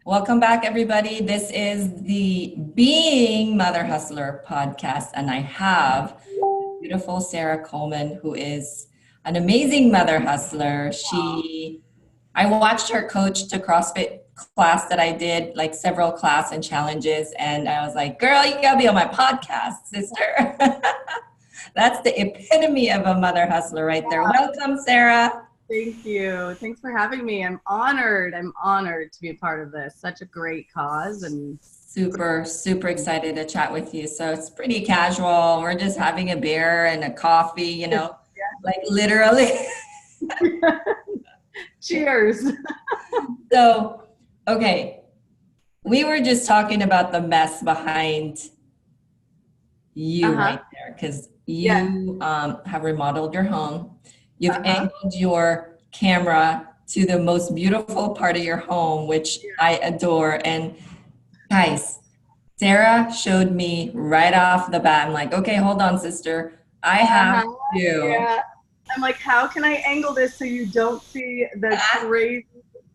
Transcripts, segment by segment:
Welcome back, everybody. This is the Being Mother Hustler podcast, and I have beautiful Sara Coleman, who is an amazing mother hustler. I watched her coach to CrossFit class that I did, like several class and challenges, and I was like, girl, you gotta be on my podcast, sister. That's the epitome of a mother hustler right there. Welcome, Sara. Thank you. Thanks for having me. I'm honored. I'm honored to be a part of this. Such a great cause. And super excited to chat with you. So it's pretty casual. We're just having a beer and a coffee, like literally. Cheers. So, okay. We were just talking about the mess behind you right there, because you have remodeled your home. You've angled your camera to the most beautiful part of your home, which I adore. And guys, Sara showed me right off the bat. I'm like, okay, hold on, sister. I have to. Yeah. I'm like, how can I angle this so you don't see the crazy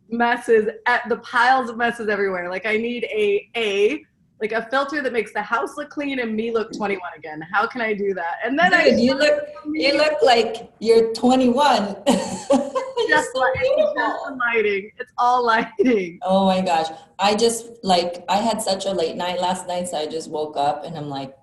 messes, at the piles of messes everywhere? Like, I need a filter that makes the house look clean and me look 21 again. How can I do that? And then you look like you're 21. Just lighting. It's all lighting. Oh my gosh. I had such a late night last night, so I just woke up and I'm like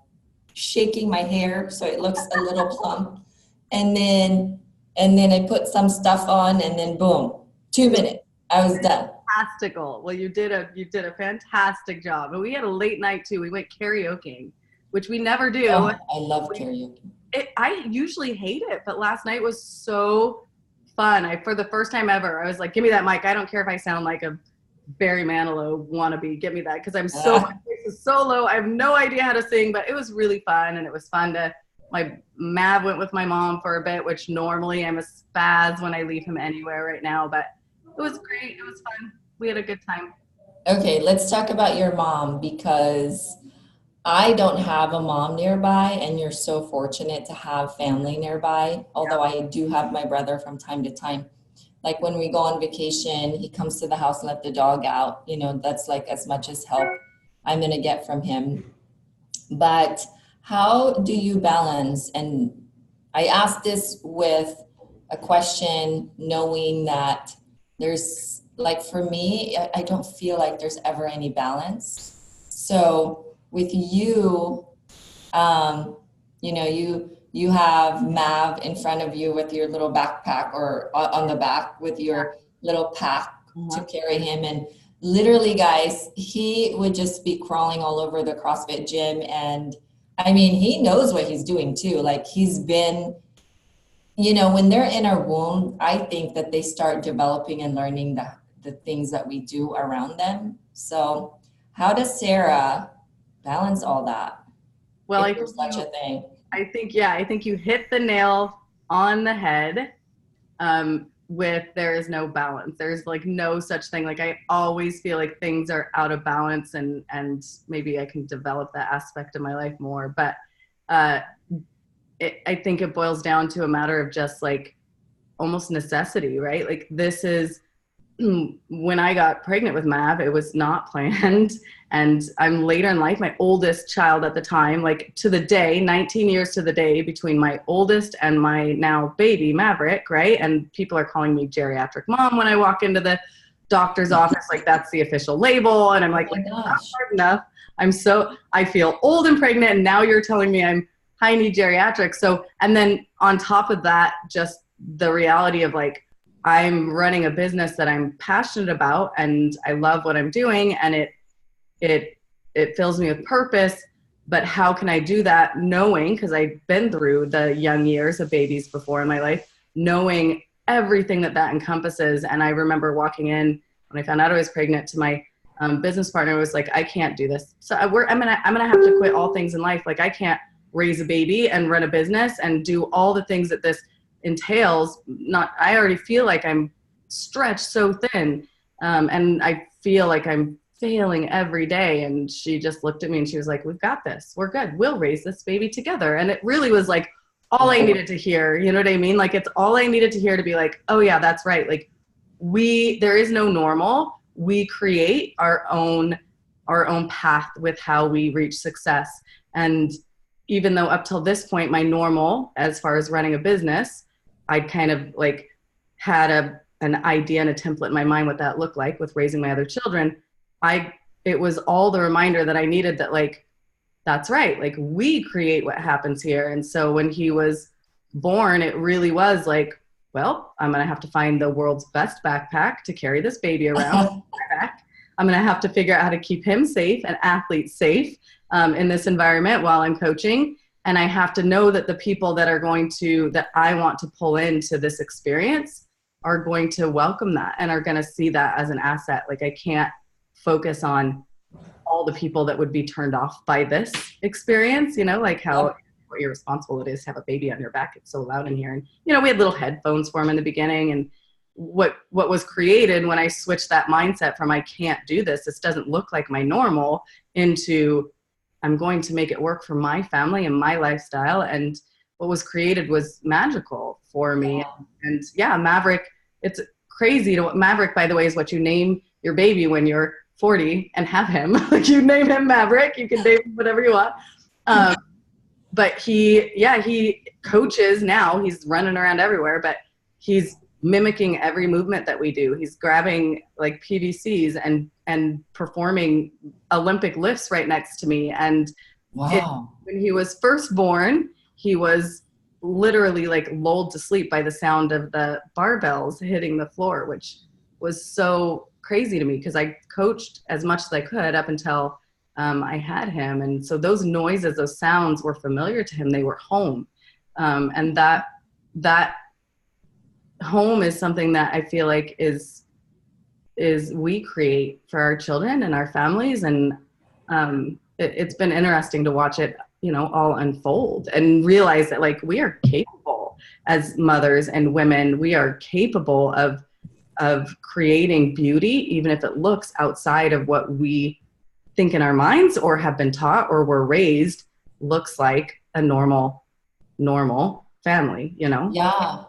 shaking my hair so it looks a little plump. And then I put some stuff on, and then boom, 2 minutes. I was done. Fantastical. Well, you did a fantastic job. And we had a late night too. We went karaokeing, which we never do. Oh, I love karaoke. I usually hate it, but last night was so fun. For the first time ever, I was like, give me that mic. I don't care if I sound like a Barry Manilow wannabe. Give me that, because my voice is so low. I have no idea how to sing, but it was really fun. And it was fun my Mav went with my mom for a bit, which normally I'm a spaz when I leave him anywhere right now, but it was great. It was fun. We had a good time. Okay, let's talk about your mom, because I don't have a mom nearby, and you're so fortunate to have family nearby. Although I do have my brother from time to time. Like when we go on vacation, he comes to the house and let the dog out. That's like as much as help I'm going to get from him. But how do you balance? And I asked this with a question, knowing that there's, like, for me, I don't feel like there's ever any balance. So with you, you have Mav in front of you with your little backpack, or on the back with your little pack to carry him. And literally, guys, he would just be crawling all over the CrossFit gym. And I mean, he knows what he's doing too. Like, he's been, when they're in our womb, I think that they start developing and learning the things that we do around them. So how does Sara balance all that? Well, if there's such a thing. I think you hit the nail on the head with there is no balance. There's like no such thing. Like, I always feel like things are out of balance, and maybe I can develop that aspect of my life more. But I think it boils down to a matter of just like almost necessity, right? Like, this is when I got pregnant with Mav, it was not planned. And I'm later in life, my oldest child at the time, like to the day, 19 years to the day between my oldest and my now baby Maverick, right? And people are calling me geriatric mom when I walk into the doctor's office, like that's the official label. And I'm like, not hard enough. I feel old and pregnant, and now you're telling me I need geriatric. So, and then on top of that, just the reality of like, I'm running a business that I'm passionate about, and I love what I'm doing, and it fills me with purpose. But how can I do that knowing, because I've been through the young years of babies before in my life, knowing everything that encompasses. And I remember walking in when I found out I was pregnant to my business partner, was like, I can't do this. So I'm gonna have to quit all things in life. Like, I can't raise a baby and run a business and do all the things that this entails. I already feel like I'm stretched so thin, and I feel like I'm failing every day. And she just looked at me and she was like, we've got this, we're good, we'll raise this baby together. And it really was like all I needed to hear, you know what I mean? Like, it's all I needed to hear to be like, oh yeah, that's right. Like, there is no normal. we create our own path with how we reach success. And even though up till this point, my normal, as far as running a business, I'd kind of like had an idea and a template in my mind what that looked like with raising my other children. It was all the reminder that I needed that, like, that's right. Like, we create what happens here. And so when he was born, it really was like, well, I'm going to have to find the world's best backpack to carry this baby around on my back. I'm going to have to figure out how to keep him safe and athletes safe in this environment while I'm coaching. And I have to know that the people that I want to pull into this experience are going to welcome that and are going to see that as an asset. Like, I can't focus on all the people that would be turned off by this experience, like how irresponsible it is to have a baby on your back. It's so loud in here. And, we had little headphones for him in the beginning. And what was created when I switched that mindset from I can't do this doesn't look like my normal, into I'm going to make it work for my family and my lifestyle. And what was created was magical for me. And yeah, Maverick, it's crazy. Maverick, by the way, is what you name your baby when you're 40 and have him. Like, you name him Maverick, you can name him whatever you want. But he coaches now. He's running around everywhere, but he's mimicking every movement that we do. He's grabbing like PVCs and performing Olympic lifts right next to me. And wow. When he was first born, he was literally like lulled to sleep by the sound of the barbells hitting the floor, which was so crazy to me because I coached as much as I could up until I had him. And so those noises, those sounds were familiar to him. They were home. And that home is something that I feel like is we create for our children and our families. And it's been interesting to watch it, all unfold and realize that, like, we are capable as mothers and women. We are capable of creating beauty, even if it looks outside of what we think in our minds or have been taught or were raised looks like a normal family, Yeah.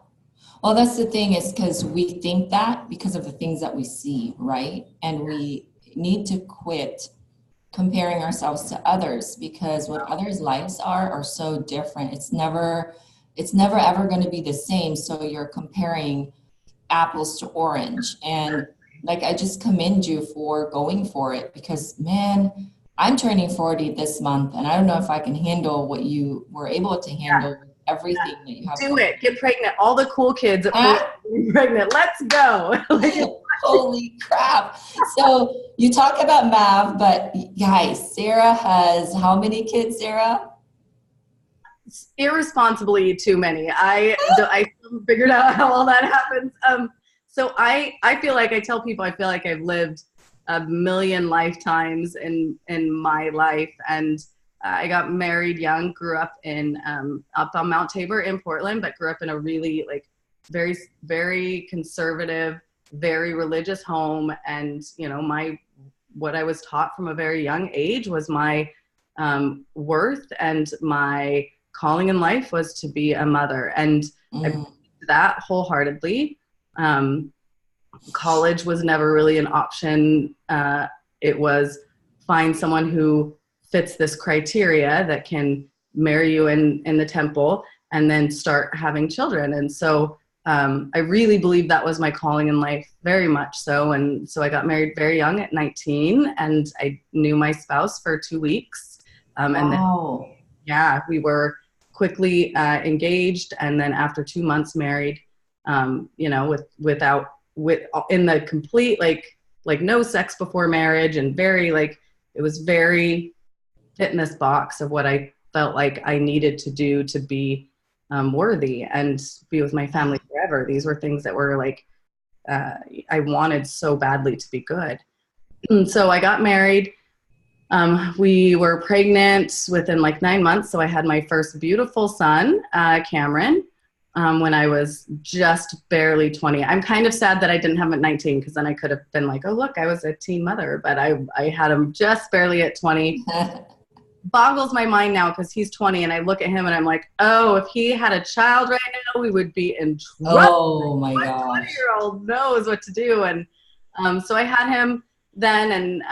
Well, that's the thing, is because we think that because of the things that we see, right? And we need to quit comparing ourselves to others, because what others' lives are so different. It's never ever going to be the same. So you're comparing apples to orange. And like, I just commend you for going for it, because man, I'm turning 40 this month, and I don't know if I can handle what you were able to handle. Everything that you have. Do it. Get pregnant. All the cool kids at 40 pregnant. Let's go. Holy crap. So you talk about Mav, but guys, Sara has how many kids, Sara? Irresponsibly too many. I figured out how all that happens. So I feel like I tell people I feel like I've lived a million lifetimes in my life. And I got married young, grew up up on Mount Tabor in Portland, but grew up in a really like very, very conservative, very religious home. And, what I was taught from a very young age was my worth and my calling in life was to be a mother. And I believed that wholeheartedly. College was never really an option. It was find someone who fits this criteria that can marry you in the temple and then start having children. And so I really believe that was my calling in life, very much so. And so I got married very young at 19, and I knew my spouse for 2 weeks. And then, we were quickly engaged. And then after 2 months married, in the complete, like no sex before marriage, and very, like, it was very fit in this box of what I felt like I needed to do to be worthy and be with my family forever. These were things that were like, I wanted so badly to be good. And so I got married. We were pregnant within like 9 months. So I had my first beautiful son, Cameron, when I was just barely 20. I'm kind of sad that I didn't have him at 19, because then I could have been like, oh, look, I was a teen mother, but I had him just barely at 20. Boggles my mind now, because he's 20, and I look at him and I'm like, oh, if he had a child right now, we would be in trouble. Oh my gosh. 20-year-old knows what to do. And So I had him then, and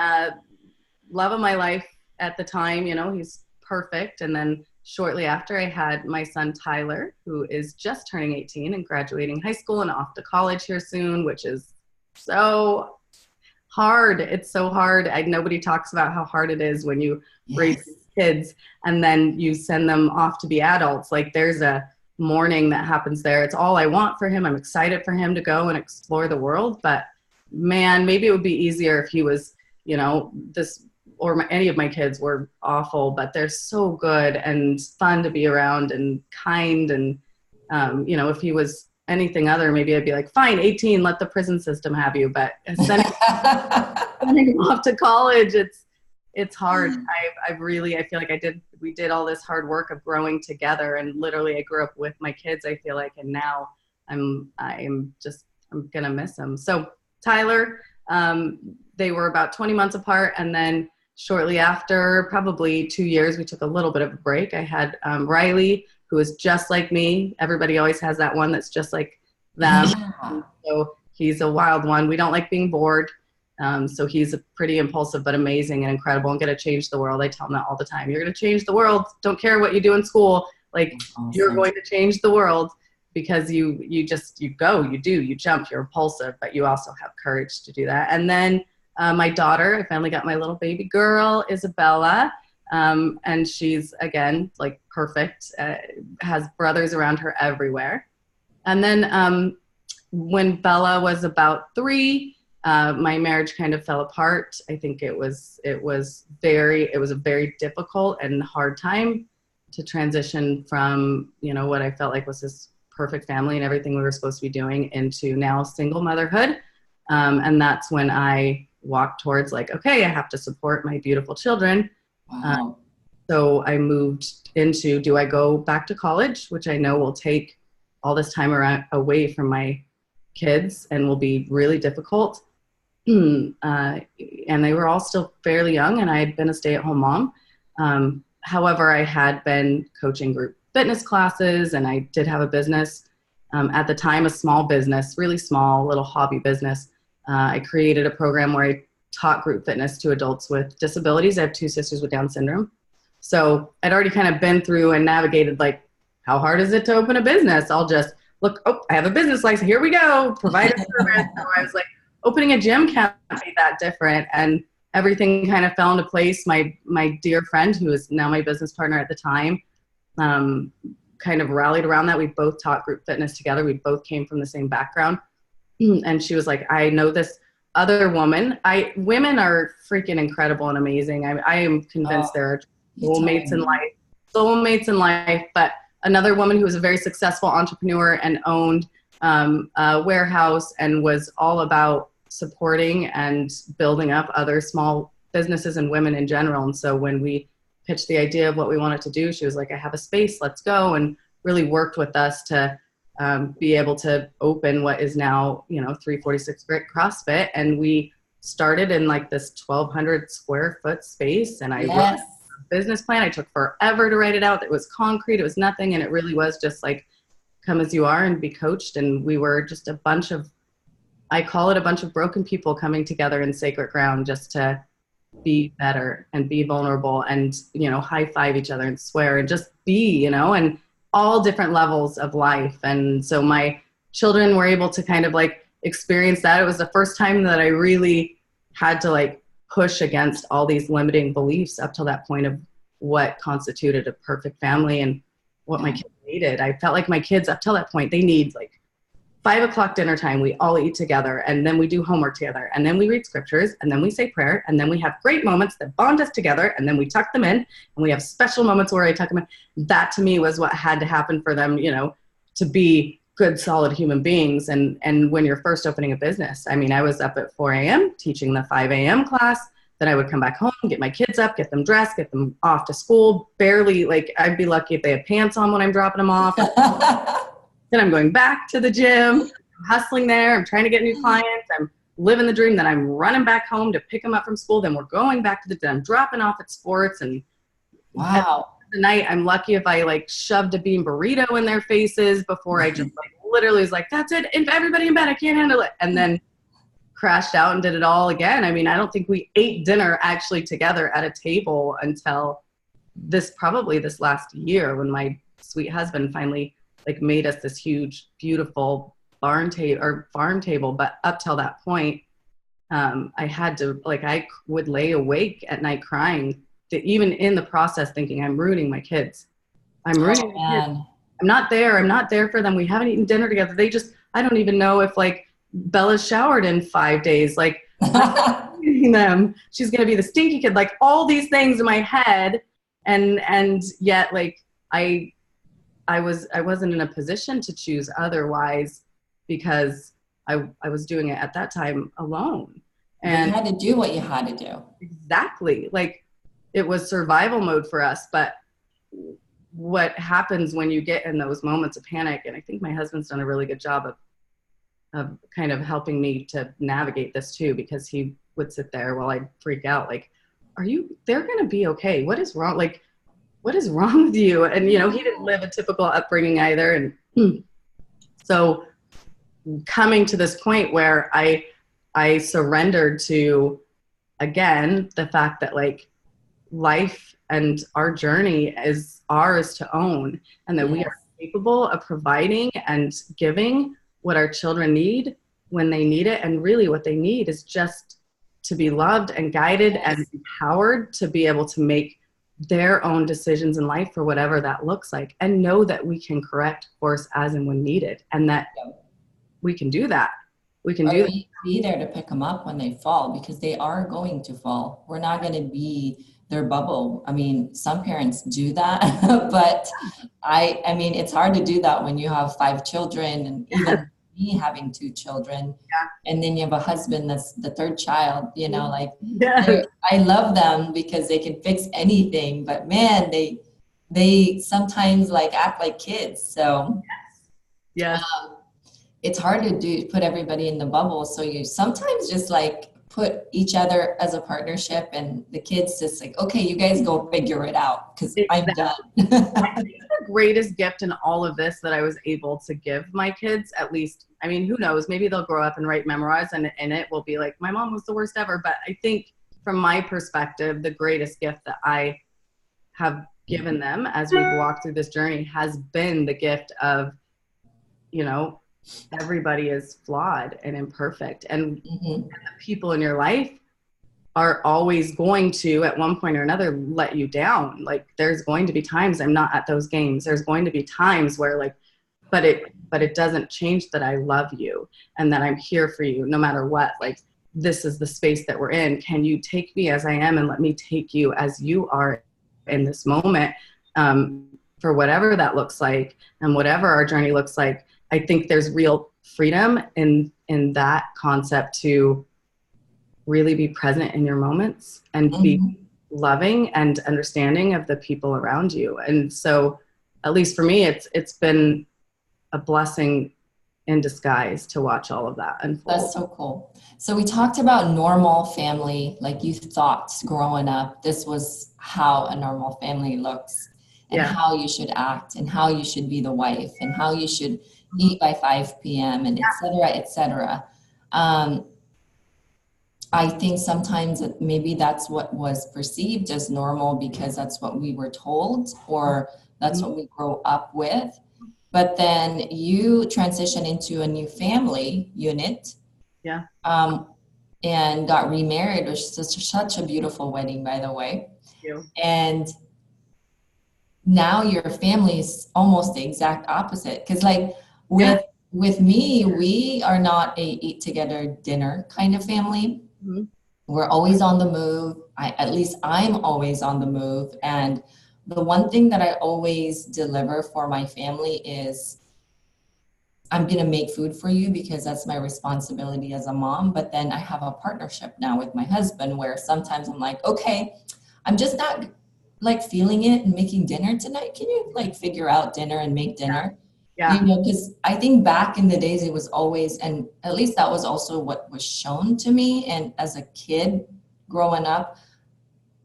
love of my life at the time, you know, he's perfect. And then shortly after, I had my son Tyler, who is just turning 18 and graduating high school and off to college here soon, which is so hard. It's so hard. Nobody talks about how hard it is when you raise kids and then you send them off to be adults. Like, there's a mourning that happens there. It's all I want for him. I'm excited for him to go and explore the world. But man, maybe it would be easier if he was, you know, any of my kids were awful, but they're so good and fun to be around and kind. And, you know, if he was anything other, maybe I'd be like, fine, 18, let the prison system have you. But sending him off to college, it's hard. I feel like we did all this hard work of growing together, and literally I grew up with my kids, I feel like, and now I'm gonna miss them. So Tyler, they were about 20 months apart, and then shortly after, probably 2 years, we took a little bit of a break. I had Riley, who is just like me. Everybody always has that one that's just like them. Yeah. So he's a wild one. We don't like being bored. So he's pretty impulsive, but amazing and incredible and going to change the world. I tell him that all the time. You're going to change the world. Don't care what you do in school. Like, awesome. You're going to change the world, because you go, you do, you jump, you're impulsive, but you also have courage to do that. And then my daughter, I finally got my little baby girl, Isabella. And she's, again, like perfect, has brothers around her everywhere. And then when Bella was about 3, my marriage kind of fell apart. I think it was a very difficult and hard time to transition from, you know, what I felt like was this perfect family and everything we were supposed to be doing into now single motherhood. And that's when I walked towards like, okay, I have to support my beautiful children. Wow. So I moved into, do I go back to college, which I know will take all this time away from my kids and will be really difficult. And they were all still fairly young, and I had been a stay-at-home mom. However, I had been coaching group fitness classes, and I did have a business. At the time, a small business, really small, little hobby business. I created a program where I taught group fitness to adults with disabilities. I have 2 sisters with Down syndrome. So I'd already kind of been through and navigated, like, how hard is it to open a business? I'll just look, oh, I have a business license, here we go, provide a service. So I was like, opening a gym can't be that different. And everything kind of fell into place. My dear friend, who is now my business partner at the time, kind of rallied around that. We both taught group fitness together. We both came from the same background. And she was like, I know this other woman. Women are freaking incredible and amazing. I am convinced there are soulmates in life, but another woman who was a very successful entrepreneur and owned a warehouse and was all about supporting and building up other small businesses and women in general. And so when we pitched the idea of what we wanted to do, she was like, I have a space, let's go, and really worked with us to be able to open what is now, 346 Grit CrossFit. And we started in like this 1,200 square foot space, and I wrote a business plan. I took forever to write it out. It was concrete, it was nothing, and it really was just like, come as you are and be coached. And we were just I call it a bunch of broken people coming together in sacred ground just to be better and be vulnerable and, high five each other and swear and just be, and all different levels of life. And so my children were able to kind of like experience that. It was the first time that I really had to like push against all these limiting beliefs up till that point of what constituted a perfect family and what my kids needed. I felt like my kids up till that point, they need like 5 o'clock dinner time, we all eat together, and then we do homework together, and then we read scriptures, and then we say prayer, and then we have great moments that bond us together, and then we tuck them in, and we have special moments where I tuck them in. That to me was what had to happen for them, to be good, solid human beings. And when you're first opening a business, I mean, I was up at 4 a.m. teaching the 5 a.m. class. Then I would come back home, get my kids up, get them dressed, get them off to school. Barely, like, I'd be lucky if they had pants on when I'm dropping them off. Then I'm going back to the gym, I'm hustling there. I'm trying to get new clients. I'm living the dream. Then I'm running back home to pick them up from school. Then we're going back to I'm dropping off at sports. And wow. At the night, I'm lucky if I like shoved a bean burrito in their faces before I just like literally was like, that's it. If everybody in bed, I can't handle it. And then crashed out and did it all again. I mean, I don't think we ate dinner actually together at a table until probably this last year, when my sweet husband finally like made us this huge, beautiful farm table. But up till that point, I had to, like, I would lay awake at night crying, even in the process thinking, I'm ruining my kids. I'm ruining my kids. I'm not there for them. We haven't eaten dinner together. I don't even know if like Bella's showered in 5 days. Like, them. She's going to be the stinky kid. Like, all these things in my head. And yet, like, I wasn't in a position to choose otherwise, because I was doing it at that time alone. And you had to do what you had to do. Exactly. Like, it was survival mode for us. But what happens when you get in those moments of panic, and I think my husband's done a really good job of kind of helping me to navigate this too, because he would sit there while I'd freak out, like, they're going to be okay. What is wrong? Like, what is wrong with you? And, you know, he didn't live a typical upbringing either. And so coming to this point where I surrendered to, again, the fact that, like, life and our journey is ours to own, and that we are capable of providing and giving what our children need when they need it. And really what they need is just to be loved and guided and empowered to be able to make their own decisions in life for whatever that looks like, and know that we can correct course as and when needed, and that we can do that. We can be there to pick them up when they fall, because they are going to fall. We're not going to be their bubble. I mean, some parents do that, but I mean, it's hard to do that when you have 5 children, and even me having 2 children, and then you have a husband that's the 3rd child, you know, like, I love them because they can fix anything, but man, they sometimes like act like kids. So it's hard to put everybody in the bubble. So you sometimes just like put each other as a partnership, and the kids just like, okay, you guys go figure it out, because I'm done. I think the greatest gift in all of this that I was able to give my kids, at least, I mean, who knows, maybe they'll grow up and memorize, and it will be like, my mom was the worst ever. But I think from my perspective, the greatest gift that I have given them as we've walked through this journey has been the gift of, you know, everybody is flawed and imperfect, and the people in your life are always going to, at one point or another, let you down. Like, there's going to be times I'm not at those games. There's going to be times where, like, but it doesn't change that I love you and that I'm here for you no matter what. Like, this is the space that we're in. Can you take me as I am, and let me take you as you are in this moment, for whatever that looks like and whatever our journey looks like. I think there's real freedom in that concept to really be present in your moments and be loving and understanding of the people around you. And so, at least for me, it's been a blessing in disguise to watch all of that unfold. That's so cool. So we talked about normal family, like you thought growing up, this was how a normal family looks, and how you should act, and how you should be the wife, and how you should eat by 5 p.m. and et cetera, et cetera. I think sometimes maybe that's what was perceived as normal because that's what we were told, or that's what we grow up with. But then you transition into a new family unit. And got remarried, which is such a beautiful wedding, by the way. Thank you. And now your family is almost the exact opposite. Because like with me, we are not a eat together dinner kind of family. We're always on the move. At least I'm always on the move. And the one thing that I always deliver for my family is I'm going to make food for you because that's my responsibility as a mom. But then I have a partnership now with my husband where sometimes I'm like, okay, I'm just not like feeling it and making dinner tonight. Can you like figure out dinner and make dinner? You know, because I think back in the days it was always, and at least that was also what was shown to me. And as a kid growing up,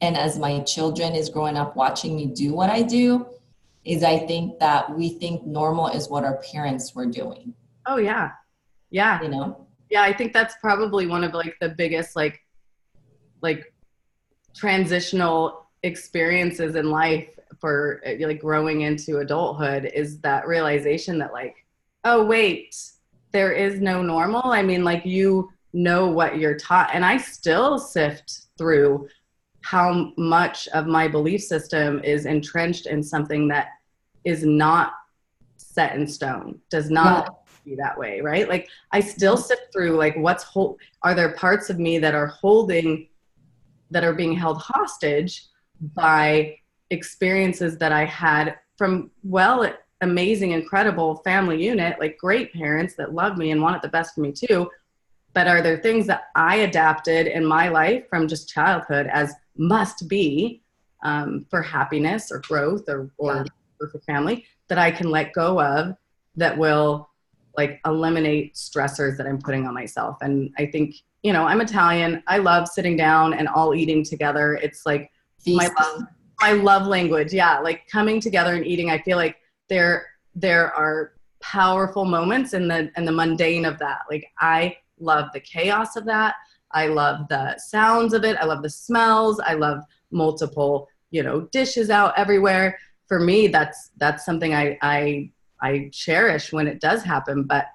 and as my children is growing up watching me do what I do, is I think that we think normal is what our parents were doing. Oh, yeah. Yeah. You know? Yeah, I think that's probably one of like the biggest like transitional experiences in life for like growing into adulthood, is that realization that like, oh wait, there is no normal. I mean, like, you know what you're taught, and I still sift through how much of my belief system is entrenched in something that is not set in stone, does not Yeah. be that way, right? Like, I still sift through like, are there parts of me that are being held hostage by experiences that I had from, well, amazing, incredible family unit, like great parents that loved me and wanted the best for me too. But are there things that I adapted in my life from just childhood as must be, for happiness or growth or for family, that I can let go of, that will like eliminate stressors that I'm putting on myself? And I think, I'm Italian. I love sitting down and all eating together. It's like Feasting. my love language. Yeah. Like coming together and eating. I feel like there are powerful moments in the mundane of that. Like, I love the chaos of that. I love the sounds of it. I love the smells. I love multiple, dishes out everywhere. For me, that's something I cherish when it does happen. But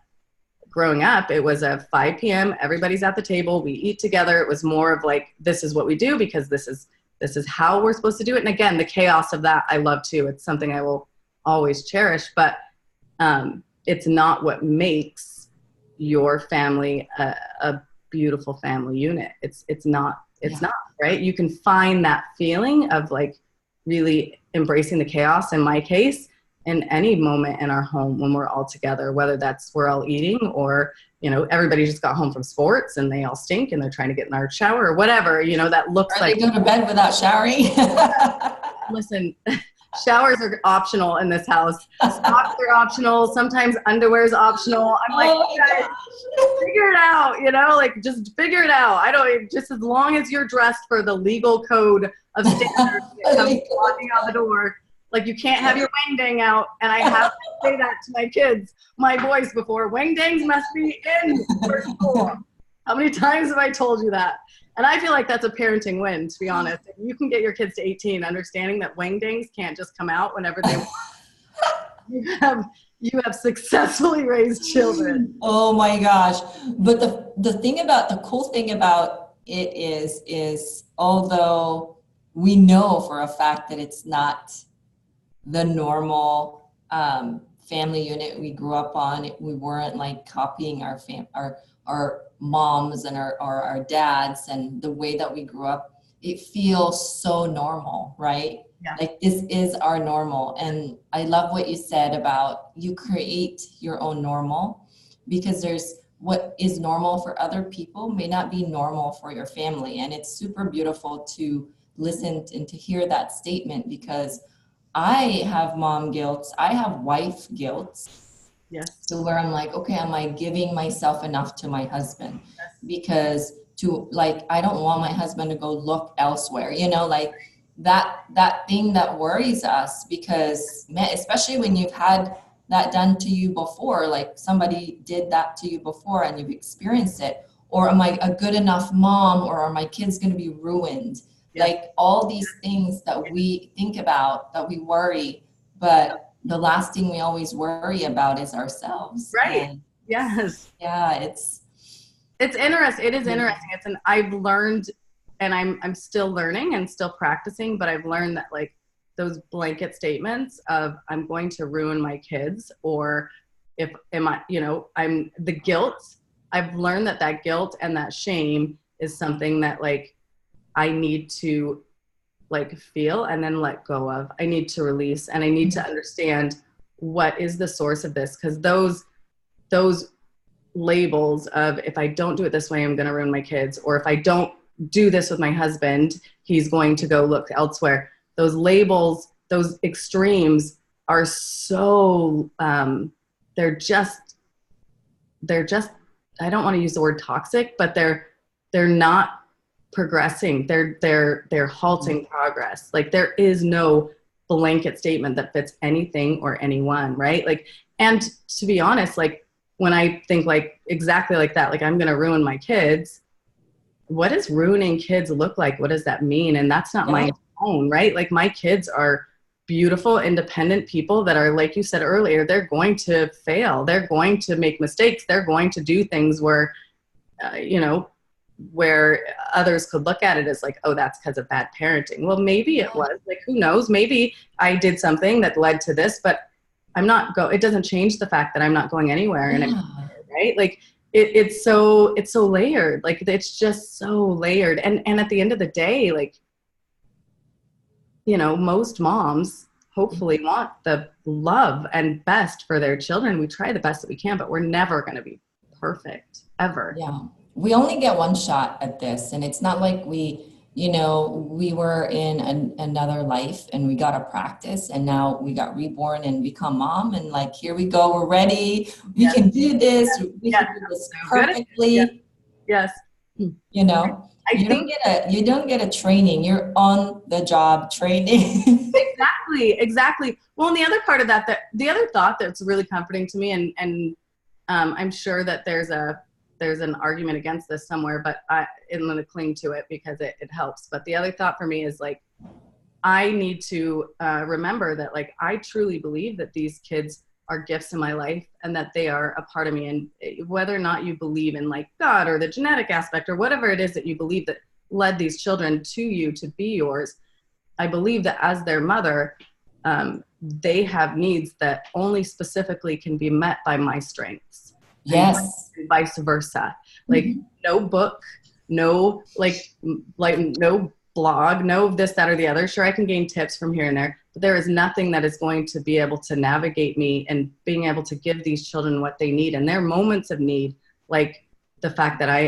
growing up, it was a 5 p.m. Everybody's at the table. We eat together. It was more of like, this is what we do because this is how we're supposed to do it. And again, the chaos of that I love too. It's something I will always cherish. But it's not what makes your family a beautiful family unit. It's not, right? You can find that feeling of like really embracing the chaos, in my case, in any moment in our home when we're all together, whether that's we're all eating or, everybody just got home from sports and they all stink and they're trying to get in our shower or whatever, that looks Or like. they go to bed without showering. Listen, showers are optional in this house. Socks are optional. Sometimes underwear is optional. I'm like, Oh my guys, figure it out, like just figure it out. I don't, just as long as you're dressed for the legal code of standards that comes walking out the door. Like, you can't have your wang dang out. And I have to say that to my kids, my boys, before. Wang dangs must be in for school. How many times have I told you that? And I feel like that's a parenting win, to be honest. If you can get your kids to 18, understanding that wang dangs can't just come out whenever they want. You have successfully raised children. Oh my gosh. But the cool thing about it is although we know for a fact that it's not the normal family unit we grew up on, we weren't like copying our moms and our dads and the way that we grew up, it feels so normal, right? Yeah. Like, this is our normal. And I love what you said about you create your own normal, because there's what is normal for other people may not be normal for your family. And it's super beautiful to listen and to hear that statement, because I have mom guilt, I have wife guilt. Yes. So where I'm like, okay, am I giving myself enough to my husband? Yes. Because I don't want my husband to go look elsewhere, like that thing that worries us, because especially when you've had that done to you before, like somebody did that to you before and you've experienced it. Or am I a good enough mom, or are my kids going to be ruined? Yeah. Like all these things that we think about, that we worry, but the last thing we always worry about is ourselves. Right. And yes. Yeah, it's interesting. It is interesting. I've learned, and I'm still learning and still practicing, but I've learned that like those blanket statements of I'm going to ruin my kids, or I'm the guilt. I've learned that guilt and that shame is something that like I need to like feel and then let go of. I need to release, and I need to understand what is the source of this. Because those labels of, if I don't do it this way, I'm going to ruin my kids, or if I don't do this with my husband, he's going to go look elsewhere. Those labels, those extremes are so, they're just, I don't want to use the word toxic, but they're not progressing. They're halting progress. Like, there is no blanket statement that fits anything or anyone, right? Like, and to be honest, like when I think like exactly like that, like I'm going to ruin my kids, what does ruining kids look like? What does that mean? And that's not my own, right? Like my kids are beautiful, independent people that are, like you said earlier, they're going to fail. They're going to make mistakes. They're going to do things where, you know, where others could look at it as like, oh, that's because of bad parenting. Well, maybe it was, like, who knows? Maybe I did something that led to this, but it doesn't change the fact that I'm not going anywhere. And right? Like it's so layered. Like it's just so layered. And at the end of the day, like, you know, most moms hopefully want the love and best for their children. We try the best that we can, but we're never going to be perfect ever. Yeah. We only get one shot at this, and it's not like we were in another life and we got to practice, and now we got reborn and become mom, and like, here we go, we're ready. We can do this. We can do this perfectly. Yes. You know, you don't get a training. You're on the job training. Exactly. Well, and the other part of the other thought that's really comforting to me, and I'm sure that there's an argument against this somewhere, but I'm going to cling to it because it helps. But the other thought for me is like, I need to remember that, like, I truly believe that these kids are gifts in my life and that they are a part of me. And whether or not you believe in like God or the genetic aspect or whatever it is that you believe that led these children to you to be yours, I believe that as their mother, they have needs that only specifically can be met by my strengths. Yes. And vice versa. Like no book, no no blog, no this, that, or the other. Sure, I can gain tips from here and there, but there is nothing that is going to be able to navigate me and being able to give these children what they need and their moments of need. Like the fact that I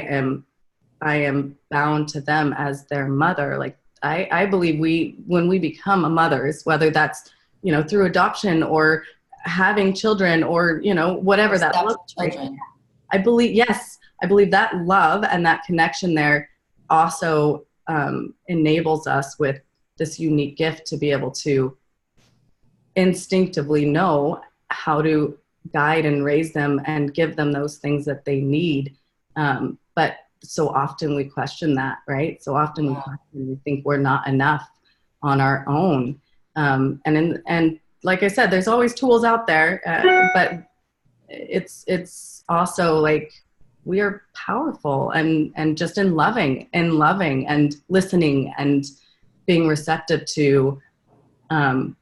am bound to them as their mother. Like I believe when we become a mothers, whether that's, you know, through adoption or having children or, you know, whatever that looks like, I believe that love and that connection there also enables us with this unique gift to be able to instinctively know how to guide and raise them and give them those things that they need. But so often we question that, right? So often we think we're not enough on our own. And like I said, there's always tools out there, but it's also like we are powerful and just in loving and listening and being receptive to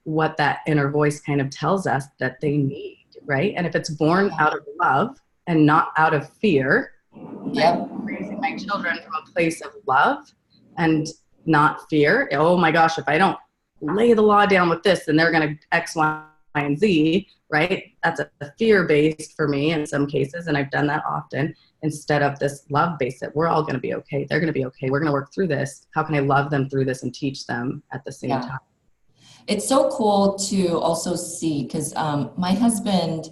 what that inner voice kind of tells us that they need, right? And if it's born out of love and not out of fear, raising my children from a place of love and not fear. Oh my gosh, if I don't lay the law down with this, then they're going to X, Y, and Z, right? That's a fear-based for me in some cases, and I've done that often, instead of this love-based that we're all going to be okay. They're going to be okay. We're going to work through this. How can I love them through this and teach them at the same time? It's so cool to also see, because my husband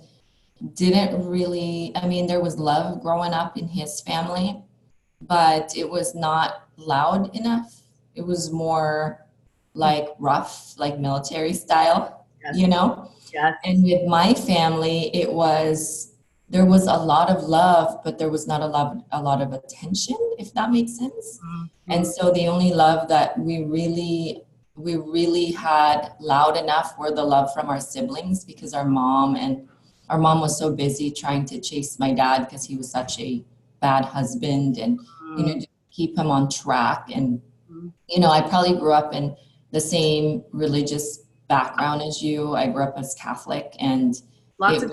didn't really, I mean, there was love growing up in his family, but it was not loud enough. It was more like rough, like military style, you know? Yes. And with my family, there was a lot of love, but there was not a lot of attention, if that makes sense. Mm-hmm. And so the only love that we really had loud enough were the love from our siblings, because our mom was so busy trying to chase my dad because he was such a bad husband and, you know, to keep him on track. And, you know, I probably grew up in the same religious background as you. I grew up as Catholic, and lots of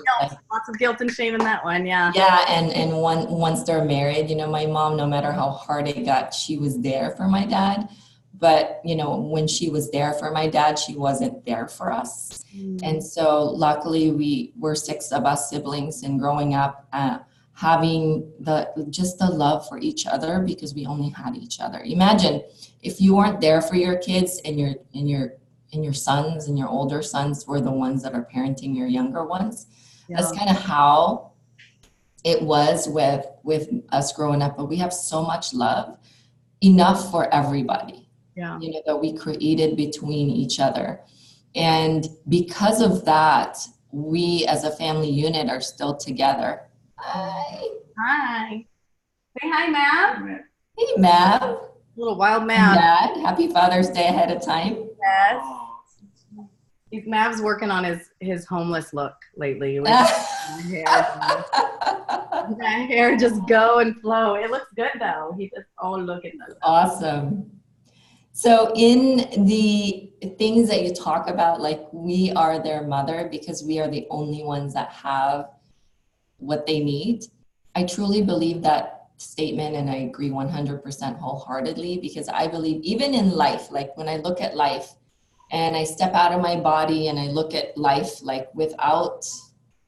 guilt and shame in that one. Yeah. Yeah. And once they're married, you know, my mom, no matter how hard it got, she was there for my dad. But, you know, when she was there for my dad, she wasn't there for us. And so luckily we were 6 of us siblings, and growing up, having the love for each other, because we only had each other. Imagine if you weren't there for your kids, and your sons and your older sons were the ones that are parenting your younger ones. Yeah. That's kind of how it was with us growing up. But we have so much love, enough for everybody. Yeah. You know, that we created between each other. And because of that, we as a family unit are still together. Hi. Hi. Say hi, Mav. Hey, Mav. Little wild And Mav. Dad, happy Father's Day ahead of time. Yes. Mav's working on his homeless look lately with that hair just go and flow. It looks good though. He just, oh, look at that. Awesome. So in the things that you talk about, like we are their mother because we are the only ones that have what they need. I truly believe that statement and I agree 100% wholeheartedly because I believe even in life, like when I look at life and I step out of my body and I look at life like without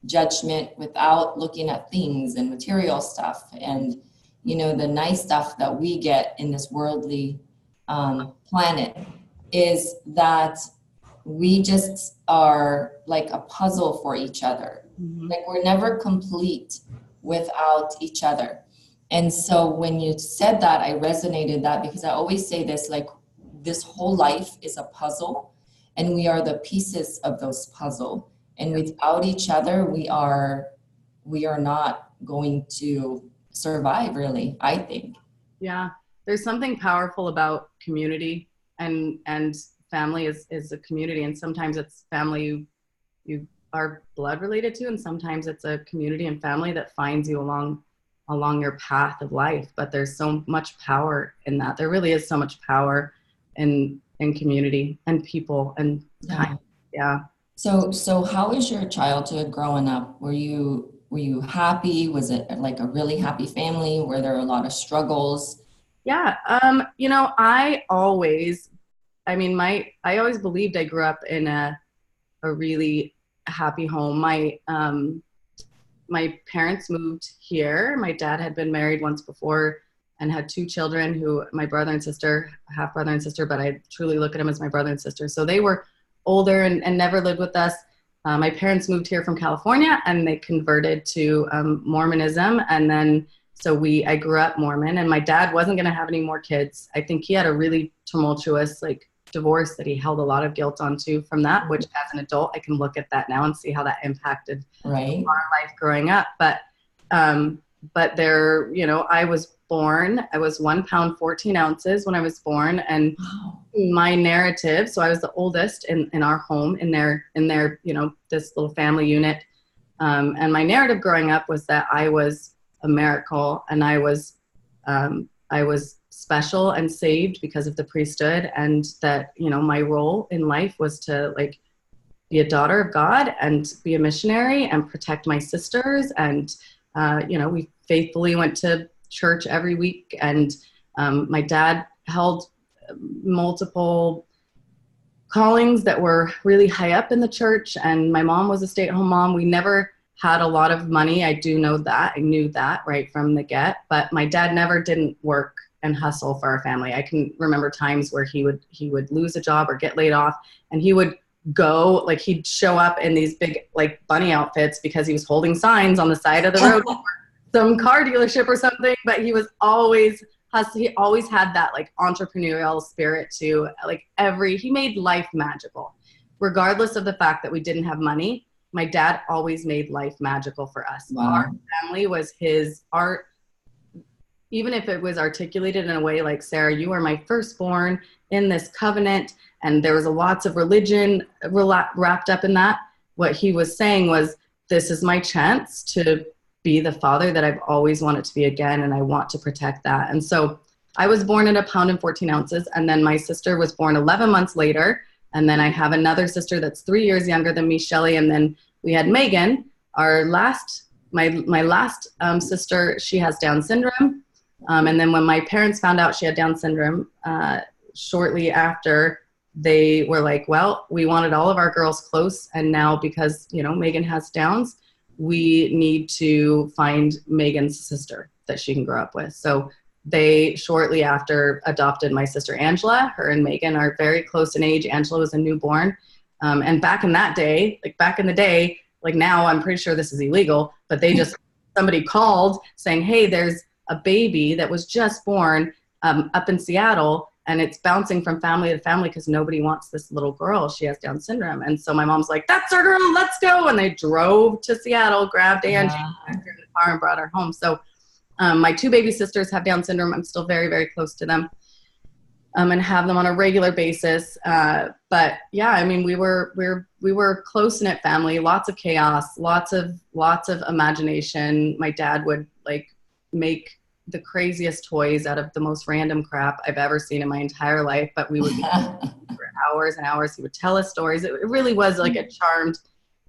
judgment, without looking at things and material stuff and, you know, the nice stuff that we get in this worldly planet is that we just are like a puzzle for each other. Mm-hmm. Like we're never complete without each other. And so when you said that, I resonated that because I always say this, like this whole life is a puzzle and we are the pieces of those puzzle. And without each other, we are not going to survive really, I think. Yeah. There's something powerful about community and family is a community. And sometimes it's family you are blood related to, and sometimes it's a community and family that finds you along your path of life. But there's so much power in that. There really is so much power in community and people and time. Yeah. So how was your childhood growing up? Were you happy? Was it like a really happy family? Were there a lot of struggles? Yeah. You know, I always believed I grew up in a really happy home. My parents moved here. My dad had been married once before and had two children who my brother and sister, half brother and sister, but I truly look at them as my brother and sister. So they were older and never lived with us. My parents moved here from California and they converted to Mormonism. And then, I grew up Mormon and my dad wasn't going to have any more kids. I think he had a really tumultuous, divorce that he held a lot of guilt onto from that, which as an adult, I can look at that now and see how that impacted our life growing up. But there, you know, I was 1 pound, 14 ounces when I was born. And my narrative, so I was the oldest in our home in their, you know, this little family unit. And my narrative growing up was that I was a miracle and I was special and saved because of the priesthood, and that, you know, my role in life was to be a daughter of God and be a missionary and protect my sisters. And, you know, we faithfully went to church every week. And my dad held multiple callings that were really high up in the church. And my mom was a stay-at-home mom. We never had a lot of money. I do know that. I knew that right from the get. But my dad never didn't work and hustle for our family. I can remember times where he would lose a job or get laid off, and he would go, he'd show up in these big bunny outfits because he was holding signs on the side of the road for some car dealership or something. But he was always he always had that entrepreneurial spirit to he made life magical. Regardless of the fact that we didn't have money, my dad always made life magical for us. Wow. Our family was his art. Even if it was articulated in a way like, Sarah, you are my firstborn in this covenant, and there was lots of religion wrapped up in that, what he was saying was, this is my chance to be the father that I've always wanted to be again, and I want to protect that. And so I was born at 1 pound and 14 ounces, and then my sister was born 11 months later, and then I have another sister that's 3 years younger than me, Shelly, and then we had Megan, my last sister. She has Down syndrome. And then when my parents found out she had Down syndrome, shortly after, they were like, well, we wanted all of our girls close. And now because, you know, Megan has Downs, we need to find Megan's sister that she can grow up with. So they shortly after adopted my sister, Angela. Her and Megan are very close in age. Angela was a newborn. And back in the day, now I'm pretty sure this is illegal, but somebody called saying, hey, there's a baby that was just born up in Seattle, and it's bouncing from family to family because nobody wants this little girl. She has Down syndrome. And so my mom's like, that's our girl, let's go. And they drove to Seattle, grabbed Angie, car and brought her home. So my 2 baby sisters have Down syndrome. I'm still very, very close to them, and have them on a regular basis. But yeah, I mean, we were close-knit family, lots of chaos, lots of imagination. My dad would like make the craziest toys out of the most random crap I've ever seen in my entire life, but we would be for hours and hours. He would tell us stories. It really was like a charmed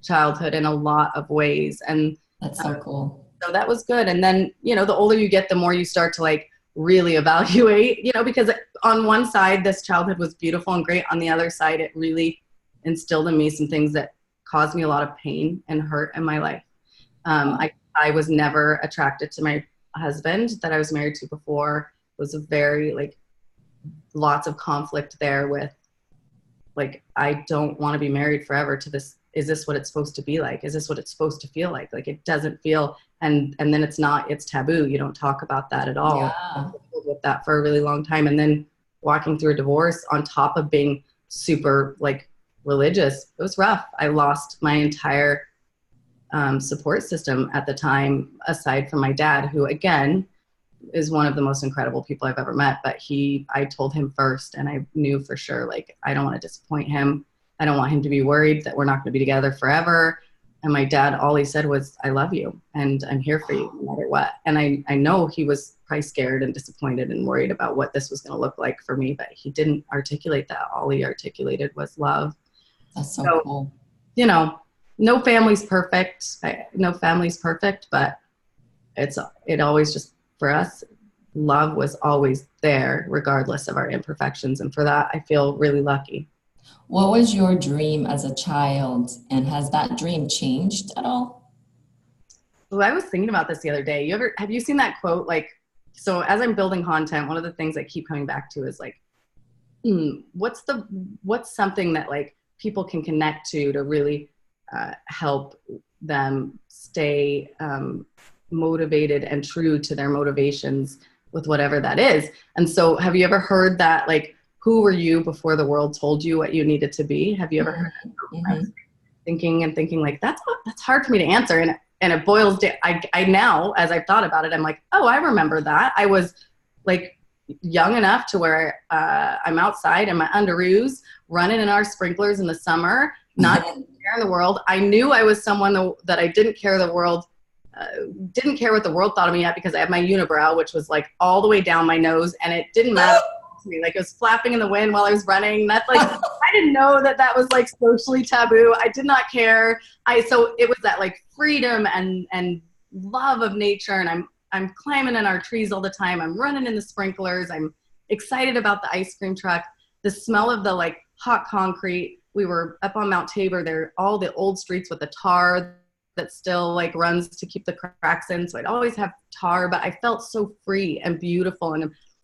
childhood in a lot of ways. And That's so cool. so that was good. And then, you know, the older you get, the more you start to like really evaluate, you know, because on one side, this childhood was beautiful and great. On the other side, it really instilled in me some things that caused me a lot of pain and hurt in my life. I was never attracted to my husband that I was married to before. It was a very like lots of conflict there with like, I don't want to be married forever to this. Is this what it's supposed to be like? Is this what it's supposed to feel like? Like it doesn't feel, and then it's not, it's taboo. You don't talk about that at all. Yeah. I struggled with that for a really long time. And then walking through a divorce on top of being super like religious, it was rough. I lost my entire support system at the time, aside from my dad, who again is one of the most incredible people I've ever met. But I told him first, and I knew for sure, like, I don't want to disappoint him. I don't want him to be worried that we're not going to be together forever. And my dad, all he said was, I love you and I'm here for you no matter what. And I know he was probably scared and disappointed and worried about what this was going to look like for me, but he didn't articulate that. All he articulated was love. That's so cool. You know, no family's perfect. No family's perfect, but it always just, for us, love was always there regardless of our imperfections. And for that, I feel really lucky. What was your dream as a child, and has that dream changed at all? Well, I was thinking about this the other day. Have you seen that quote? Like, so as I'm building content, one of the things I keep coming back to is like, what's something that like people can connect to really help them stay motivated and true to their motivations with whatever that is. And so have you ever heard that, like, who were you before the world told you what you needed to be? Have you ever heard that? Mm-hmm. Thinking like, that's hard for me to answer. And it boils down, I now, as I've thought about it, I'm like, oh, I remember that. I was like young enough to where I'm outside in my underoos, running in our sprinklers in the summer, not caring the world. I knew I was someone that I didn't care the world, didn't care what the world thought of me yet, because I have my unibrow, which was like all the way down my nose, and it didn't matter to me. Like, it was flapping in the wind while I was running. That's like, I didn't know that was like socially taboo. I did not care. So it was that like freedom and love of nature. And I'm climbing in our trees all the time. I'm running in the sprinklers. I'm excited about the ice cream truck. The smell of the like hot concrete. We were up on Mount Tabor. There, all the old streets with the tar that still like runs to keep the cracks in. So I'd always have tar, but I felt so free and beautiful.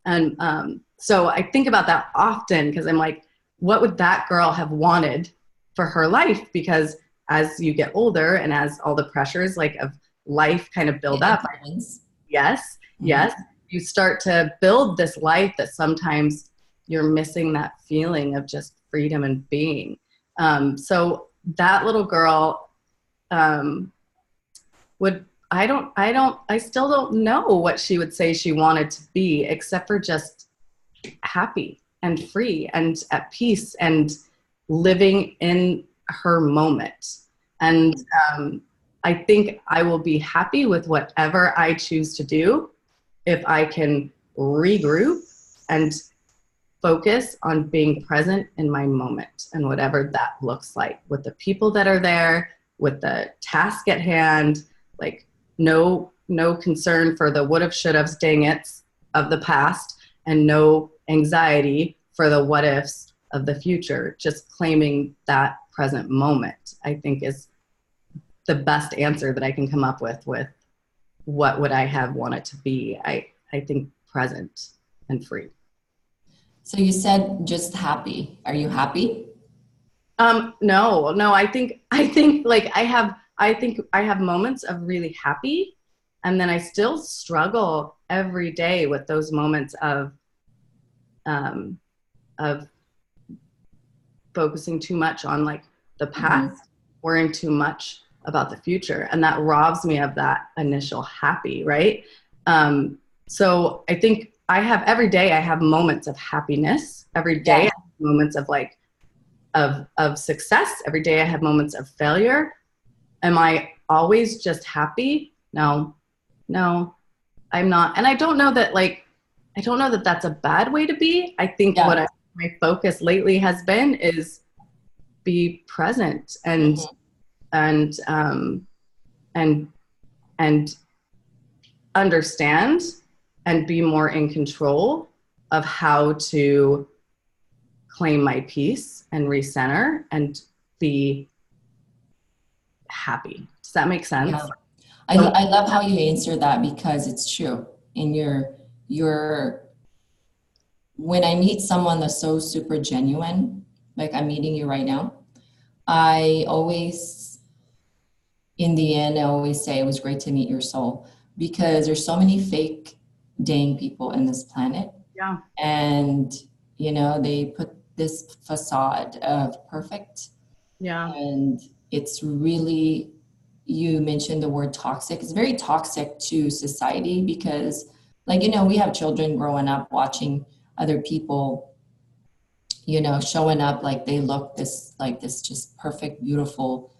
And so I think about that often, because I'm like, what would that girl have wanted for her life? Because as you get older and as all the pressures like of life kind of build up, yes, you start to build this life that sometimes you're missing that feeling of just freedom and being. So that little girl I still don't know what she would say she wanted to be, except for just happy and free and at peace and living in her moment. And I think I will be happy with whatever I choose to do if I can regroup and focus on being present in my moment, and whatever that looks like, with the people that are there, with the task at hand, like no concern for the would have, should have, dang it's of the past, and no anxiety for the what ifs of the future. Just claiming that present moment, I think, is the best answer that I can come up with what would I have wanted to be. I think present and free. So you said just happy. Are you happy? No, I think like I have moments of really happy, and then I still struggle every day with those moments of focusing too much on like the past, worrying too much about the future. And that robs me of that initial happy, right? So I think every day I have moments of happiness. Every day I have moments of like, of success. Every day I have moments of failure. Am I always just happy? No, I'm not. And I don't know that that's a bad way to be. I think my focus lately has been is be present and understand and be more in control of how to claim my peace and recenter and be happy. Does that make sense? Yeah. I love how you answer that, because it's true. In when I meet someone that's so super genuine, like I'm meeting you right now, I always, in the end, I always say it was great to meet your soul, because there's so many fake dang people in this planet. Yeah. And, they put this facade of perfect. Yeah. And it's really, you mentioned the word toxic. It's very toxic to society, because we have children growing up watching other people, showing up like they look this just perfect, beautiful,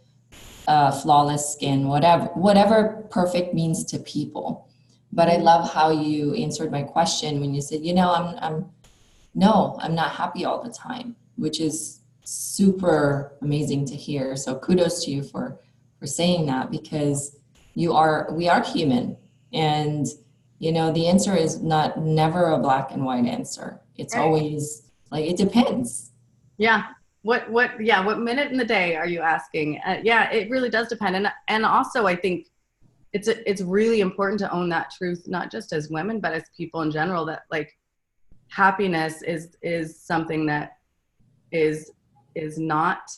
flawless skin, whatever perfect means to people. But I love how you answered my question when you said, I'm not happy all the time, which is super amazing to hear. So kudos to you for saying that, because we are human, and the answer is never a black and white answer. It's always like, it depends. Yeah. What minute in the day are you asking? It really does depend. And also I think it's really important to own that truth, not just as women, but as people in general, that like happiness is something that is not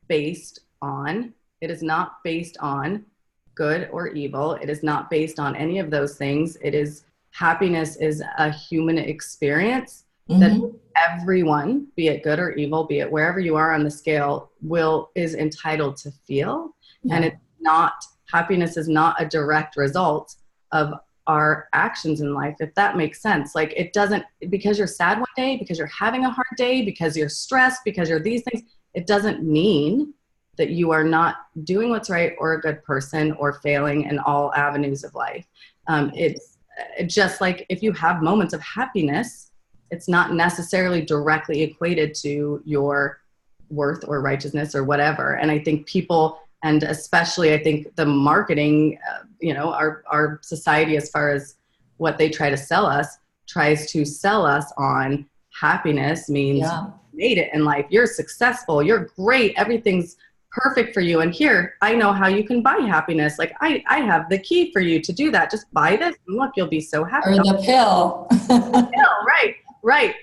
based on, it is not based on good or evil. It is not based on any of those things. Happiness is a human experience that everyone, be it good or evil, be it wherever you are on the scale, is entitled to feel. Yeah. And happiness is not a direct result of our actions in life, if that makes sense. Like, it doesn't, because you're sad one day, because you're having a hard day, because you're stressed, because you're these things, it doesn't mean that you are not doing what's right or a good person or failing in all avenues of life. It's just like, if you have moments of happiness, it's not necessarily directly equated to your worth or righteousness or whatever. And I think people, and especially I think the marketing, our society, as far as what they try to sell us, tries to sell us on happiness means you made it in life, you're successful, you're great, everything's perfect for you. And here, I know how you can buy happiness. Like, I have the key for you to do that. Just buy this and look, you'll be so happy. Or the pill. The pill, right.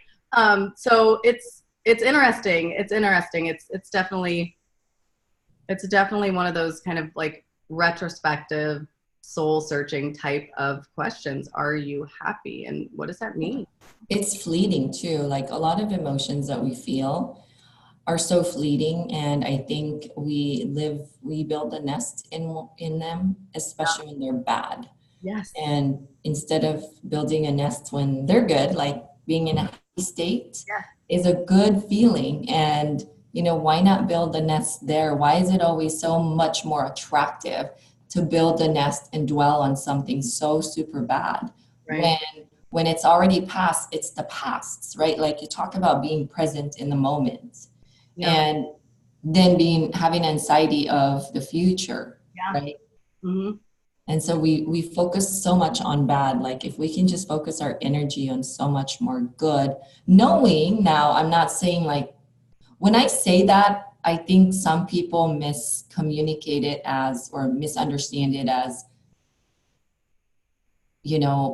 So it's interesting. It's definitely one of those kind of like retrospective, soul searching type of questions. Are you happy? And what does that mean? It's fleeting too. Like, a lot of emotions that we feel are so fleeting. And I think we build a nest in them, especially when they're bad. Yes. And instead of building a nest when they're good, like being in a happy state is a good feeling. And, why not build a nest there? Why is it always so much more attractive to build a nest and dwell on something so super bad? Right. When it's already past, it's the past, right? Like, you talk about being present in the moment. Yeah. And then having anxiety of the future, right? Mm-hmm. And so we focus so much on bad. Like, if we can just focus our energy on so much more good, knowing now, I'm not saying, like, when I say that, I think some people miscommunicate it as, or misunderstand it as,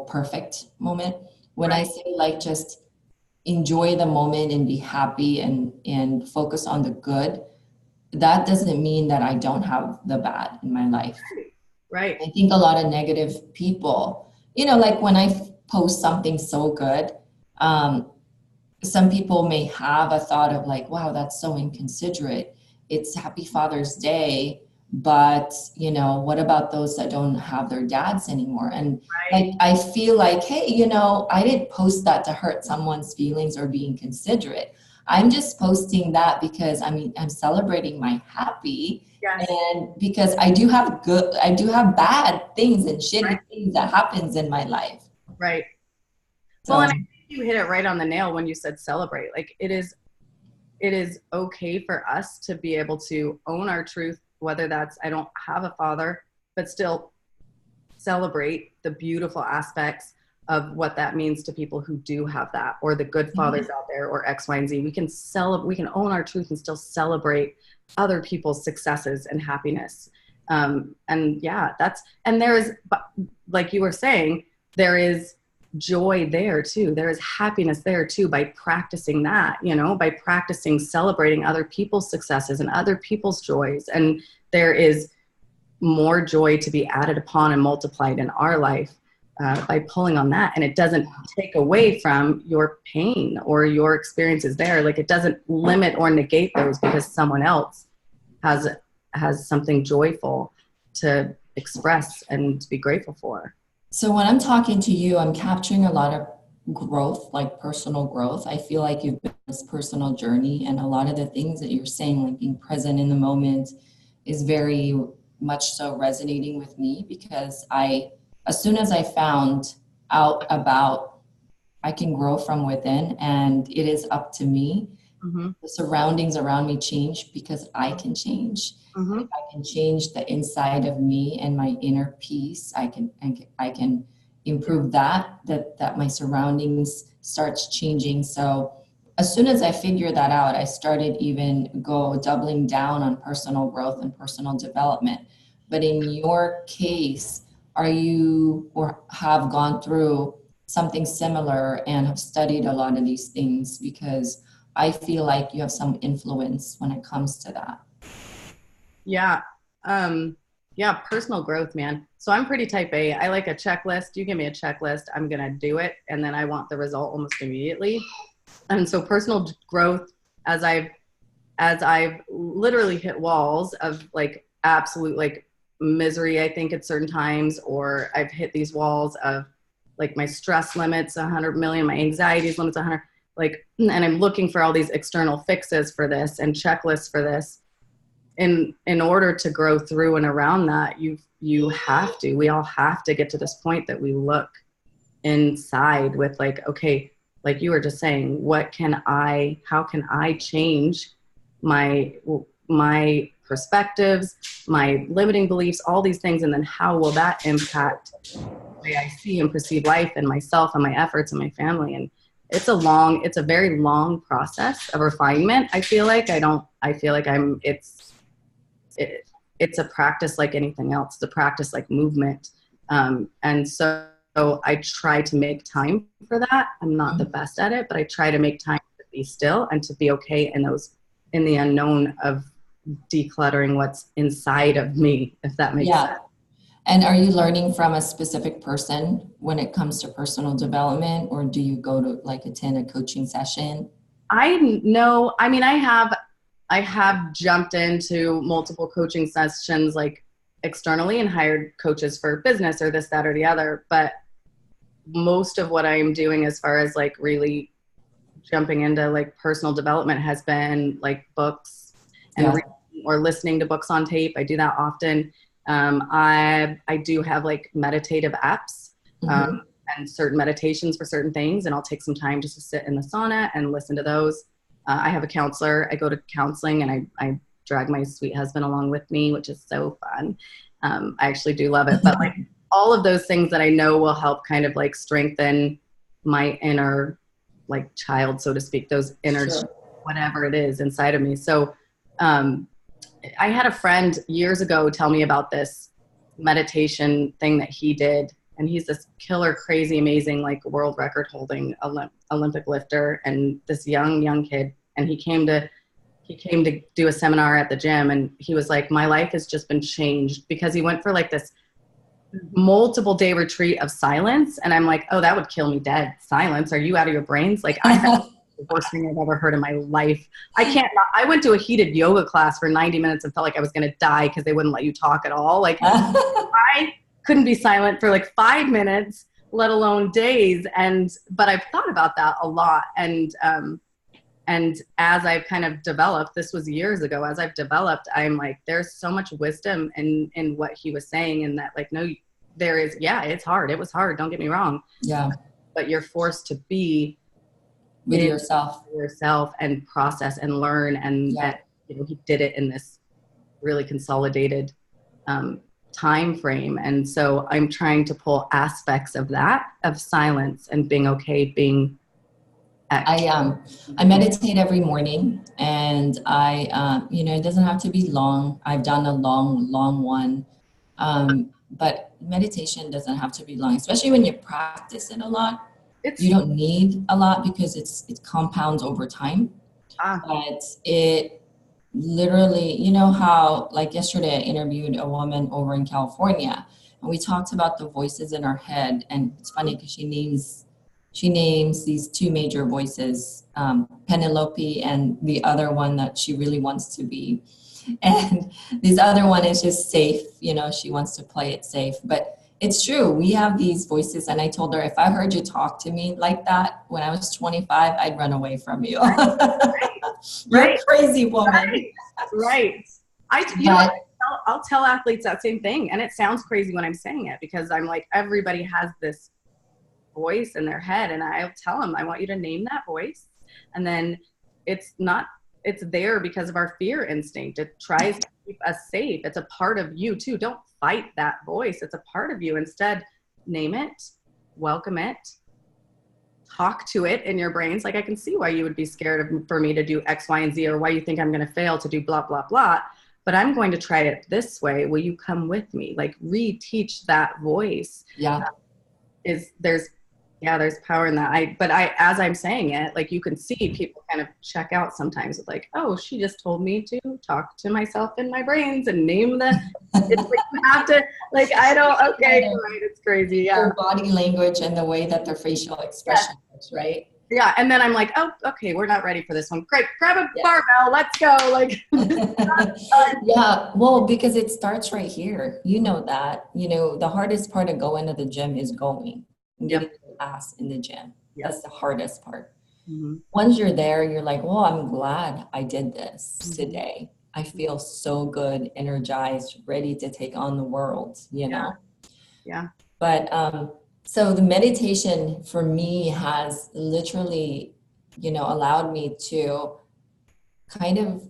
perfect moment. When I say, like, just enjoy the moment and be happy and focus on the good, that doesn't mean that I don't have the bad in my life. Right. I think a lot of negative people, like when I post something so good, some people may have a thought of like, wow, that's so inconsiderate. It's Happy Father's Day, But, you know, what about those that don't have their dads anymore? And Right. like, I feel like, hey, you know, I didn't post that to hurt someone's feelings or being considerate. I'm just posting that because I'm celebrating my happy, Yes. and because I do have bad things and Right. shitty things that happens in my life. Right. Well, and So I think you hit it right on the nail when you said celebrate. Like it is okay for us to be able to own our truth, whether that's I don't have a father, but still celebrate the beautiful aspects of what that means to people who do have that, or the good fathers out there, or X, Y, and Z. We can we can own our truth and still celebrate other people's successes and happiness. And yeah, and there is, like you were saying, there is joy there too. There is happiness there too by practicing that, you know, by practicing celebrating other people's successes and other people's joys. And there is more joy to be added upon and multiplied in our life by pulling on that. And it doesn't take away from your pain or your experiences there. Like it doesn't limit or negate those because someone else has something joyful to express and to be grateful for. So when I'm talking to you, I'm capturing a lot of growth, like personal growth. I feel like you've been on this personal journey, and a lot of the things that you're saying, like being present in the moment, is very much so resonating with me, because as soon as I found out about I can grow from within and it is up to me, Mm-hmm. the surroundings around me change because I can change. Mm-hmm. If I can change the inside of me and my inner peace, I can improve that my surroundings starts changing. So as soon as I figured that out, I started even doubling down on personal growth and personal development. But in your case, are you or have gone through something similar and have studied a lot of these things? Because I feel like you have some influence when it comes to that. Yeah. Yeah, personal growth, man. So I'm pretty type A. I like a checklist. You give me a checklist, I'm going to do it. And then I want the result almost immediately. And so personal growth, as I've literally hit walls of like absolute like misery, I think at certain times, or I've hit these walls of like my stress limits 100 million, my anxieties limits 100, like, and I'm looking for all these external fixes for this and checklists for this. In order to grow through and around that, we all have to get to this point that we look inside with like, okay, like you were just saying, how can I change my perspectives, my limiting beliefs, all these things, and then how will that impact the way I see and perceive life and myself and my efforts and my family? And it's a very long process of refinement. I feel like it's a practice like anything else. It's a practice like movement. And so I try to make time for that. I'm not the best at it, but I try to make time to be still and to be okay in the unknown of decluttering what's inside of me, if that makes sense. And are you learning from a specific person when it comes to personal development, or do you go to like attend a coaching session? I know, I mean, I have jumped into multiple coaching sessions like externally and hired coaches for business or this, that, or the other. But most of what I'm doing as far as like really jumping into like personal development has been like books and reading or listening to books on tape. I do that often. I do have like meditative apps and certain meditations for certain things. And I'll take some time just to sit in the sauna and listen to those. I have a counselor. I go to counseling and I drag my sweet husband along with me, which is so fun. I actually do love it. But like all of those things that I know will help kind of like strengthen my inner like child, so to speak, those inner whatever it is inside of me. So I had a friend years ago tell me about this meditation thing that he did. And he's this killer, crazy, amazing, like world record holding Olympic lifter, and this young kid. And he came to do a seminar at the gym, and he was like, my life has just been changed, because he went for like this multiple day retreat of silence. And I'm like, oh, that would kill me dead. Silence? Are you out of your brains? Like I have the worst thing I've ever heard in my life. I went to a heated yoga class for 90 minutes and felt like I was going to die because they wouldn't let you talk at all. Like I couldn't be silent for like 5 minutes, let alone days. But I've thought about that a lot. And as I've kind of developed, this was years ago, as I've developed, I'm like, there's so much wisdom in what he was saying, and that like, no, there is, yeah, it's hard. It was hard. Don't get me wrong. Yeah. But you're forced to be with yourself and process and learn. And you know, he did it in this really consolidated time frame. And so I'm trying to pull aspects of that, of silence and being okay, being I meditate every morning, and you know, it doesn't have to be long. I've done a long one. But meditation doesn't have to be long, especially when you practice it a lot. You don't need a lot because it compounds over time. But it literally, you know how, like yesterday I interviewed a woman over in California, and we talked about the voices in our head. And it's funny because she names these two major voices, Penelope and the other one that she really wants to be. And this other one is just safe, you know, she wants to play it safe. But it's true, we have these voices. And I told her, if I heard you talk to me like that when I was 25, I'd run away from you. You're a crazy woman. Right. I'll tell athletes that same thing. And it sounds crazy when I'm saying it, because I'm like, everybody has this voice in their head, and I'll tell them, I want you to name that voice. And then it's there because of our fear instinct. It tries to keep us safe. It's a part of you too. Don't fight that voice. It's a part of you. Instead, name it, welcome it, talk to it in your brains. Like, I can see why you would be scared for me to do X, Y, and Z, or why you think I'm going to fail to do blah, blah, blah. But I'm going to try it this way. Will you come with me? Like, reteach that voice. Yeah. There's power in that. As I'm saying it, like, you can see people kind of check out sometimes with like, oh, she just told me to talk to myself in my brains and name it's like, you have to, like, right, it's crazy. Yeah. Their body language and the way that their facial expression is, right? Yeah. And then I'm like, oh, okay, we're not ready for this one. Great. Grab a barbell. Let's go. Like, yeah. Well, because it starts right here. You know that, you know, the hardest part of going to the gym is going. Getting your ass in the gym. That's the hardest part. Mm-hmm. Once you're there, you're like, well, I'm glad I did this today. I feel so good, energized, ready to take on the world, you know? Yeah. But so the meditation for me has literally, you know, allowed me to kind of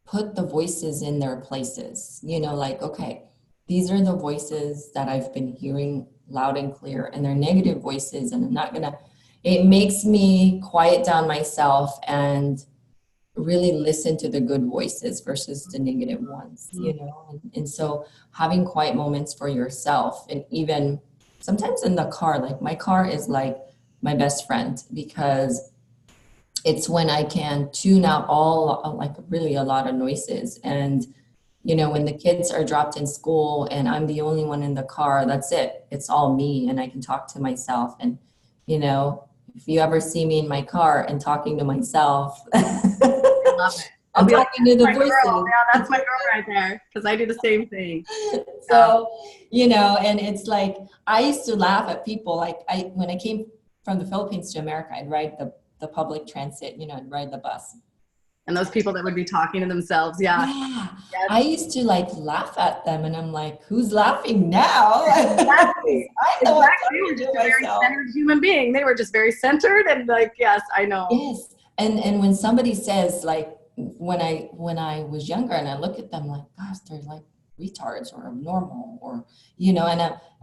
put the voices in their places, you know, like, okay, these are the voices that I've been hearing loud and clear, and they're negative voices, and it makes me quiet down myself and really listen to the good voices versus the negative ones, you know? And so having quiet moments for yourself, and even sometimes in the car, like my car is like my best friend, because it's when I can tune out really a lot of noises. And you know, when the kids are dropped in school and I'm the only one in the car, that's it. It's all me, and I can talk to myself. And, you know, if you ever see me in my car and talking to myself, I love it. I'm talking to the voices. Yeah, that's my girl right there, because I do the same thing. So, you know, and it's like, I used to laugh at people. Like, when I came from the Philippines to America, I'd ride the public transit, you know, I'd ride the bus. And those people that would be talking to themselves. Yeah. Yes. I used to like laugh at them, and I'm like, who's laughing now? Exactly. They were just a very centered human being. They were just very centered, and like, yes, I know. Yes. And when somebody says, like, when I was younger and I look at them like, gosh, they're like retards or abnormal, or, you know,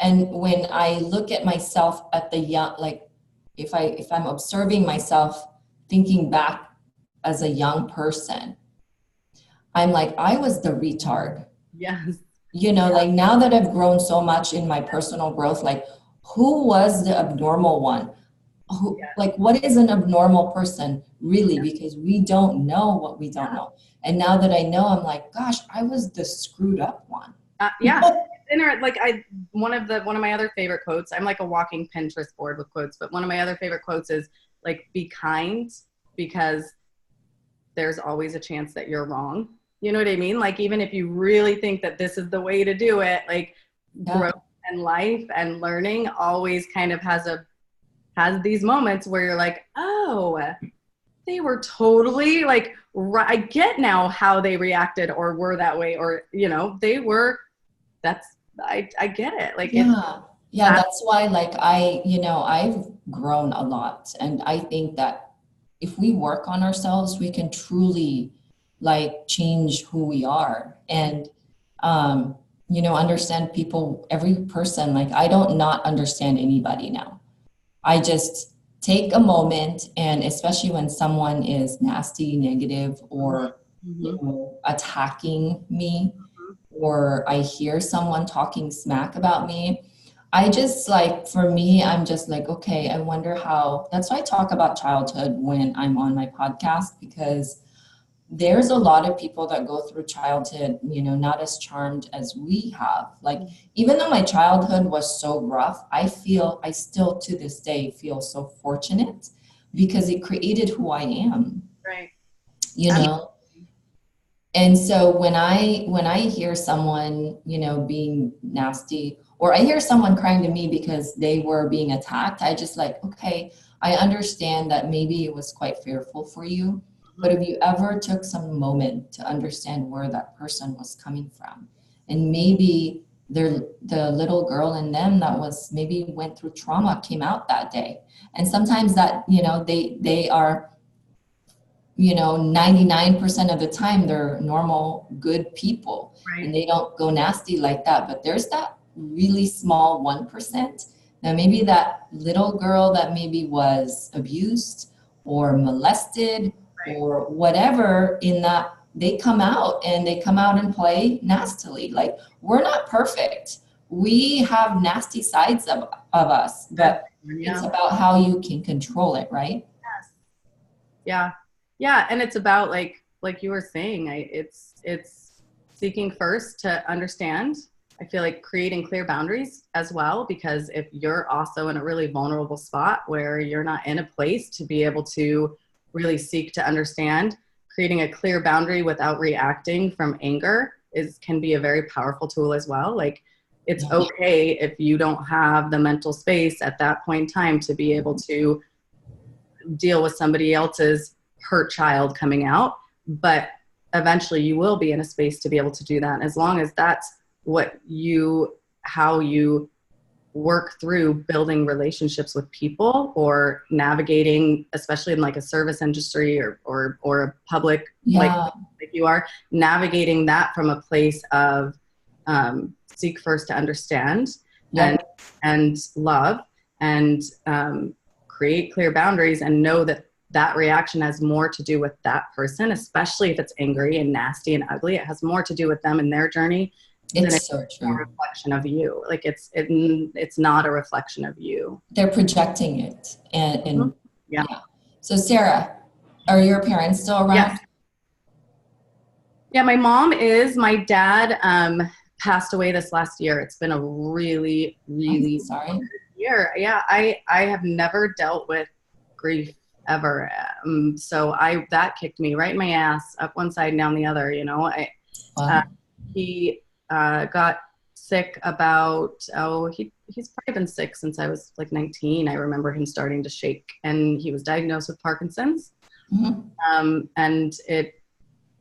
and when I look at myself at the young, like if I'm observing myself thinking back as a young person, I'm like, I was the retard. Yes. You know, like now that I've grown so much in my personal growth, like who was the abnormal one? Like, what is an abnormal person really? Because we don't know what we don't know. And now that I know, I'm like, gosh, I was the screwed up one. Like one of my other favorite quotes, I'm like a walking Pinterest board with quotes, but one of my other favorite quotes is like, be kind because there's always a chance that you're wrong. You know what I mean? Like, even if you really think that this is the way to do it, like growth and life and learning always kind of has these moments where you're like, oh, they were totally like, I get now how they reacted or were that way, or, you know, they were, I get it. Like, yeah, that's why, like, I've grown a lot. And I think that if we work on ourselves, we can truly like change who we are and, understand people, every person. Like, I don't not understand anybody now. I just take a moment, and especially when someone is nasty, negative, or attacking me, or I hear someone talking smack about me, I just like, for me, I'm just like, okay, I wonder how. That's why I talk about childhood when I'm on my podcast, because there's a lot of people that go through childhood, not as charmed as we have. Like, even though my childhood was so rough, I still to this day feel so fortunate because it created who I am. Right. And so when I hear someone, being nasty, or I hear someone crying to me because they were being attacked, I just like, okay, I understand that maybe it was quite fearful for you. But if you ever took some moment to understand where that person was coming from, and maybe the little girl in them that was maybe went through trauma came out that day. And sometimes that, they are, 99% of the time they're normal, good people, Right. And they don't go nasty like that. But there's that really small 1%. Now, maybe that little girl that maybe was abused or molested, right, or whatever, in that they come out and play nastily. Like, we're not perfect. We have nasty sides of us, but it's about how you can control it, right? Yes. Yeah. Yeah. And it's about like you were saying, it's seeking first to understand. I feel like creating clear boundaries as well, because if you're also in a really vulnerable spot where you're not in a place to be able to really seek to understand, creating a clear boundary without reacting from anger can be a very powerful tool as well. Like, it's okay if you don't have the mental space at that point in time to be able to deal with somebody else's hurt child coming out, but eventually you will be in a space to be able to do that. And as long as that's how you work through building relationships with people, or navigating, especially in like a service industry or a public, like you are navigating that from a place of seek first to understand and love, and create clear boundaries, and know that reaction has more to do with that person, especially if it's angry and nasty and ugly. It has more to do with them and their journey. It's so true. A reflection of you. Like, it's not a reflection of you. They're projecting it. And yeah. So Sara, are your parents still around? Yes. Yeah, my mom is. My dad passed away this last year. It's been a really, really sorry year. Yeah, I have never dealt with grief ever. So that kicked me right in my ass, up one side and down the other. He got sick about, he's probably been sick since I was like 19. I remember him starting to shake, and he was diagnosed with Parkinson's. And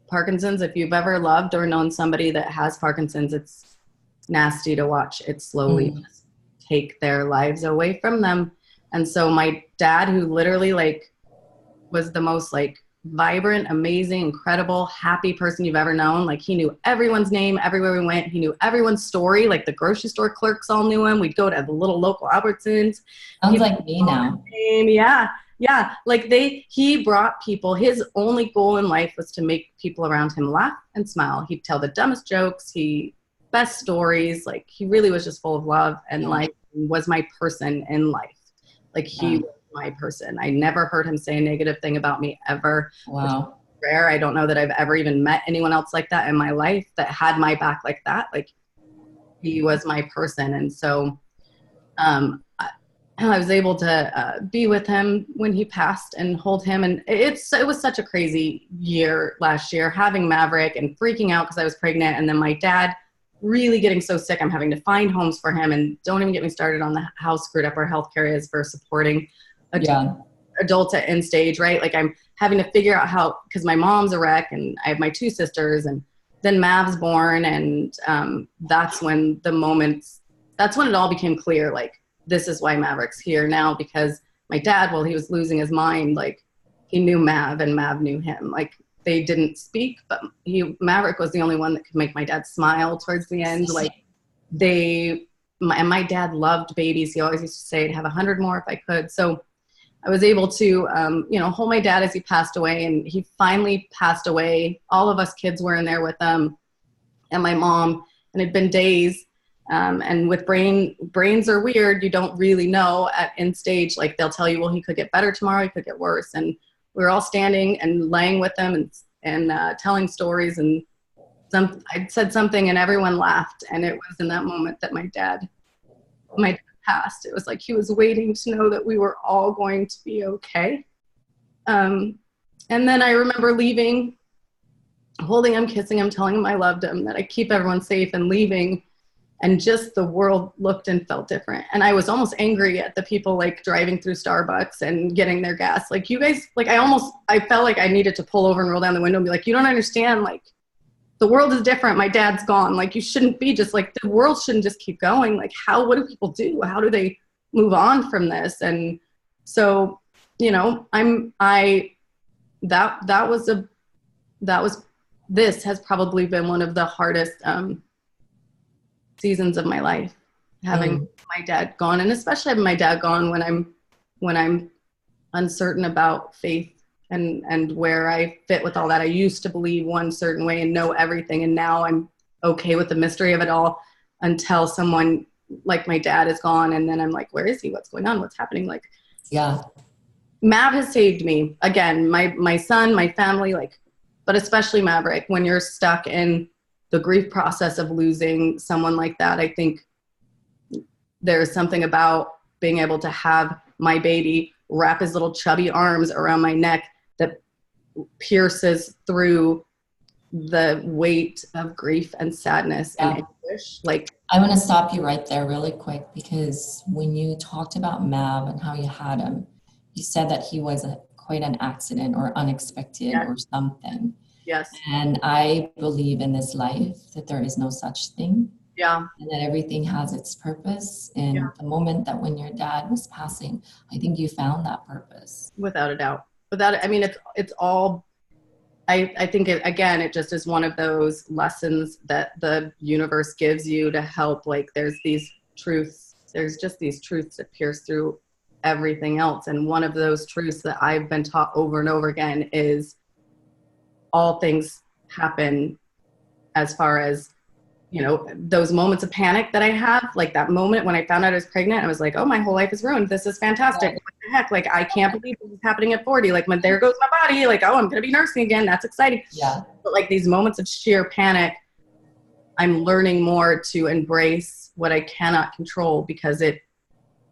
Parkinson's, if you've ever loved or known somebody that has Parkinson's, it's nasty to watch it slowly just take their lives away from them. And so my dad, who literally like was the most like vibrant, amazing, incredible, happy person you've ever known. Like, he knew everyone's name everywhere we went. He knew everyone's story. Like, the grocery store clerks all knew him. We'd go to the little local Albertsons. Sounds like me now. Yeah. Like, he brought people. His only goal in life was to make people around him laugh and smile. He'd tell the dumbest jokes. Best stories. Like, he really was just full of love, and like was my person in life. Like, he was my person. I never heard him say a negative thing about me ever. Wow. Rare. I don't know that I've ever even met anyone else like that in my life that had my back like that. Like, he was my person. And so, I was able to be with him when he passed and hold him. And it was such a crazy year last year, having Maverick and freaking out because I was pregnant. And then my dad really getting so sick, I'm having to find homes for him. And don't even get me started on how screwed up our healthcare is for supporting adults at end stage, right? Like I'm having to figure out how, because my mom's a wreck and I have my two sisters, and then Mav's born. And that's when it all became clear, like, this is why Maverick's here now, because my dad, while he was losing his mind, like he knew Mav and Mav knew him. Like they didn't speak, but Maverick was the only one that could make my dad smile towards the end. Like my dad loved babies. He always used to say I'd have 100 more if I could. So I was able to, hold my dad as he passed away, and he finally passed away. All of us kids were in there with him and my mom, and it'd been days. And with brains are weird. You don't really know at end stage. Like they'll tell you, well, he could get better tomorrow. He could get worse. And we were all standing and laying with them and telling stories. And I said something and everyone laughed. And it was in that moment that my dad passed. It was like he was waiting to know that we were all going to be okay. And then I remember leaving, holding him, kissing him, telling him I loved him, that I keep everyone safe, and leaving. And just the world looked and felt different. And I was almost angry at the people like driving through Starbucks and getting their gas. Like you guys, like I felt like I needed to pull over and roll down the window and be like, you don't understand. Like the world is different. My dad's gone. Like you shouldn't be just like, the world shouldn't just keep going. Like what do people do? How do they move on from this? And so, this has probably been one of the hardest, seasons of my life, having my dad gone, and especially having my dad gone when I'm uncertain about faith and where I fit with all that. I used to believe one certain way and know everything, and now I'm okay with the mystery of it all until someone like my dad is gone, and then I'm like, where is he? What's going on? What's happening? Like, Yeah. Mav has saved me. Again, my son, my family, like, but especially Maverick, when you're stuck in the grief process of losing someone like that, I think there's something about being able to have my baby wrap his little chubby arms around my neck that pierces through the weight of grief and sadness and anguish. Like, I want to stop you right there really quick, because when you talked about Mav and how you had him, you said that he was quite an accident or unexpected or something. Yes. And I believe in this life that there is no such thing. Yeah. And that everything has its purpose. And the moment that when your dad was passing, I think you found that purpose. Without a doubt. I mean, it's all, I think it just is one of those lessons that the universe gives you to help. Like there's just these truths that pierce through everything else. And one of those truths that I've been taught over and over again is all things happen, as far as, those moments of panic that I have, like that moment when I found out I was pregnant, I was like, oh, my whole life is ruined. This is fantastic. What the heck? Like, I can't believe this is happening at 40. Like, there goes my body. Like, oh, I'm going to be nursing again. That's exciting. Yeah. But like these moments of sheer panic, I'm learning more to embrace what I cannot control, because there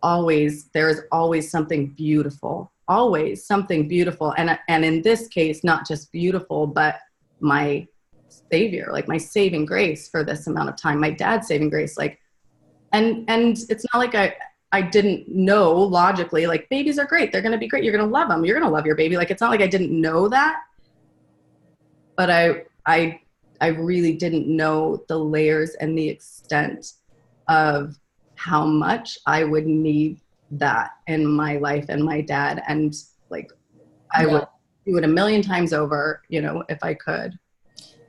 is always something beautiful. Always something beautiful. And in this case, not just beautiful, but my savior, like my saving grace for this amount of time, my dad's saving grace. Like, and it's not like I didn't know logically, like babies are great. They're going to be great. You're going to love them. You're going to love your baby. Like, it's not like I didn't know that, but I really didn't know the layers and the extent of how much I would need that in my life and my dad. And like, I would do it a million times over, if I could.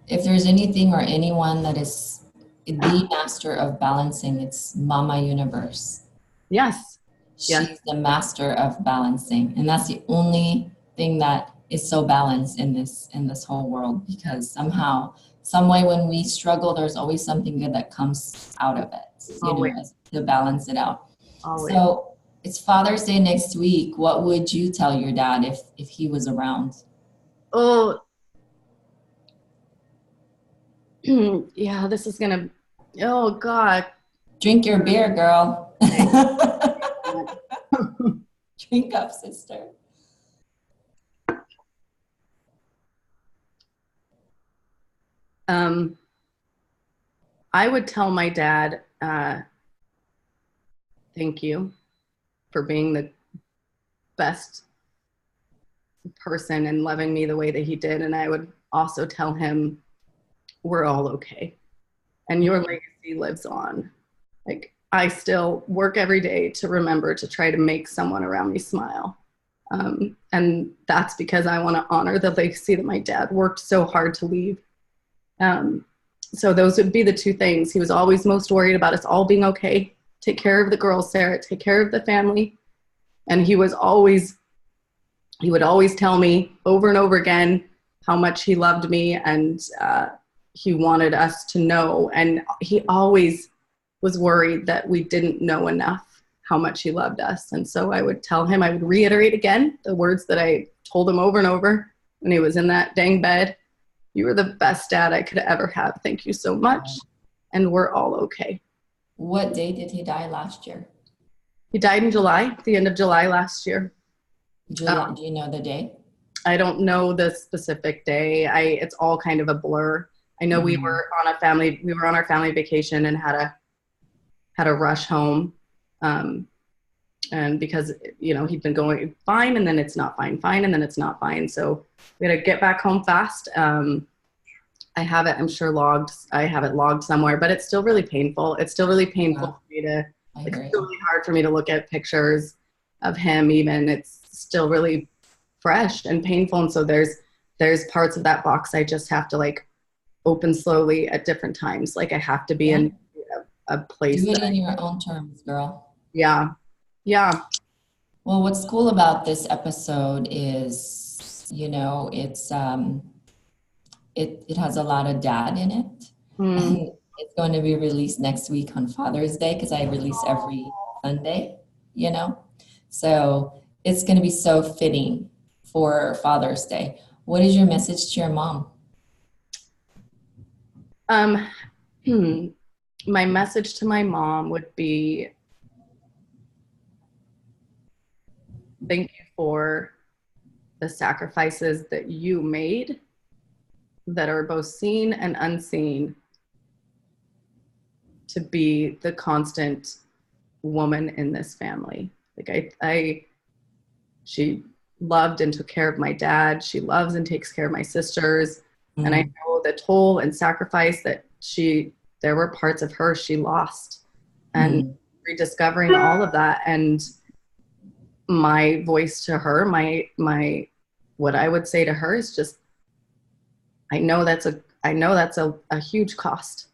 If there's anything or anyone that is the master of balancing, it's Mama Universe. Yes. She's the master of balancing. And that's the only thing that is so balanced in this whole world, because somehow, some way when we struggle, there's always something good that comes out of it, to balance it out. Always. So it's Father's Day next week. What would you tell your dad if he was around? Oh, yeah, this is going to, oh God. Drink your beer, girl. Drink up, sister. I would tell my dad, thank you for being the best person and loving me the way that he did. And I would also tell him, we're all okay. And your legacy lives on. Like, I still work every day to remember to try to make someone around me smile. And that's because I want to honor the legacy that my dad worked so hard to leave. So those would be the two things. He was always most worried about us all being okay. Take care of the girls, Sarah. Take care of the family. And he would always tell me over and over again how much he loved me, and he wanted us to know. And he always was worried that we didn't know enough how much he loved us. And so I would tell him, I would reiterate again the words that I told him over and over when he was in that dang bed. You were the best dad I could ever have. Thank you so much. And we're all okay. What day did he die last year? He died in July, the end of July last year. July, do you know the day? I don't know the specific day. It's all kind of a blur. I know we were on our family vacation and had a rush home. And because, he'd been going fine, and then it's not fine, and then it's not fine. So we had to get back home fast. I have it, I'm sure, logged. I have it logged somewhere, but it's still really painful. It's still really painful for me to, it's still really hard for me to look at pictures of him even. It's still really fresh and painful. And so there's parts of that box I just have to open slowly at different times. I have to be in a place. Do it in your own terms, girl. Yeah. Yeah. Well, what's cool about this episode is, it has a lot of dad in it. And it's going to be released next week on Father's Day, because I release every Sunday, So it's going to be so fitting for Father's Day. What is your message to your mom? My message to my mom would be, thank you for the sacrifices that you made that are both seen and unseen to be the constant woman in this family. She loved and took care of my dad. She loves and takes care of my sisters. And I know the toll and sacrifice that there were parts of her she lost, and rediscovering all of that. And my voice to her, what I would say to her is just, I know that's a huge cost.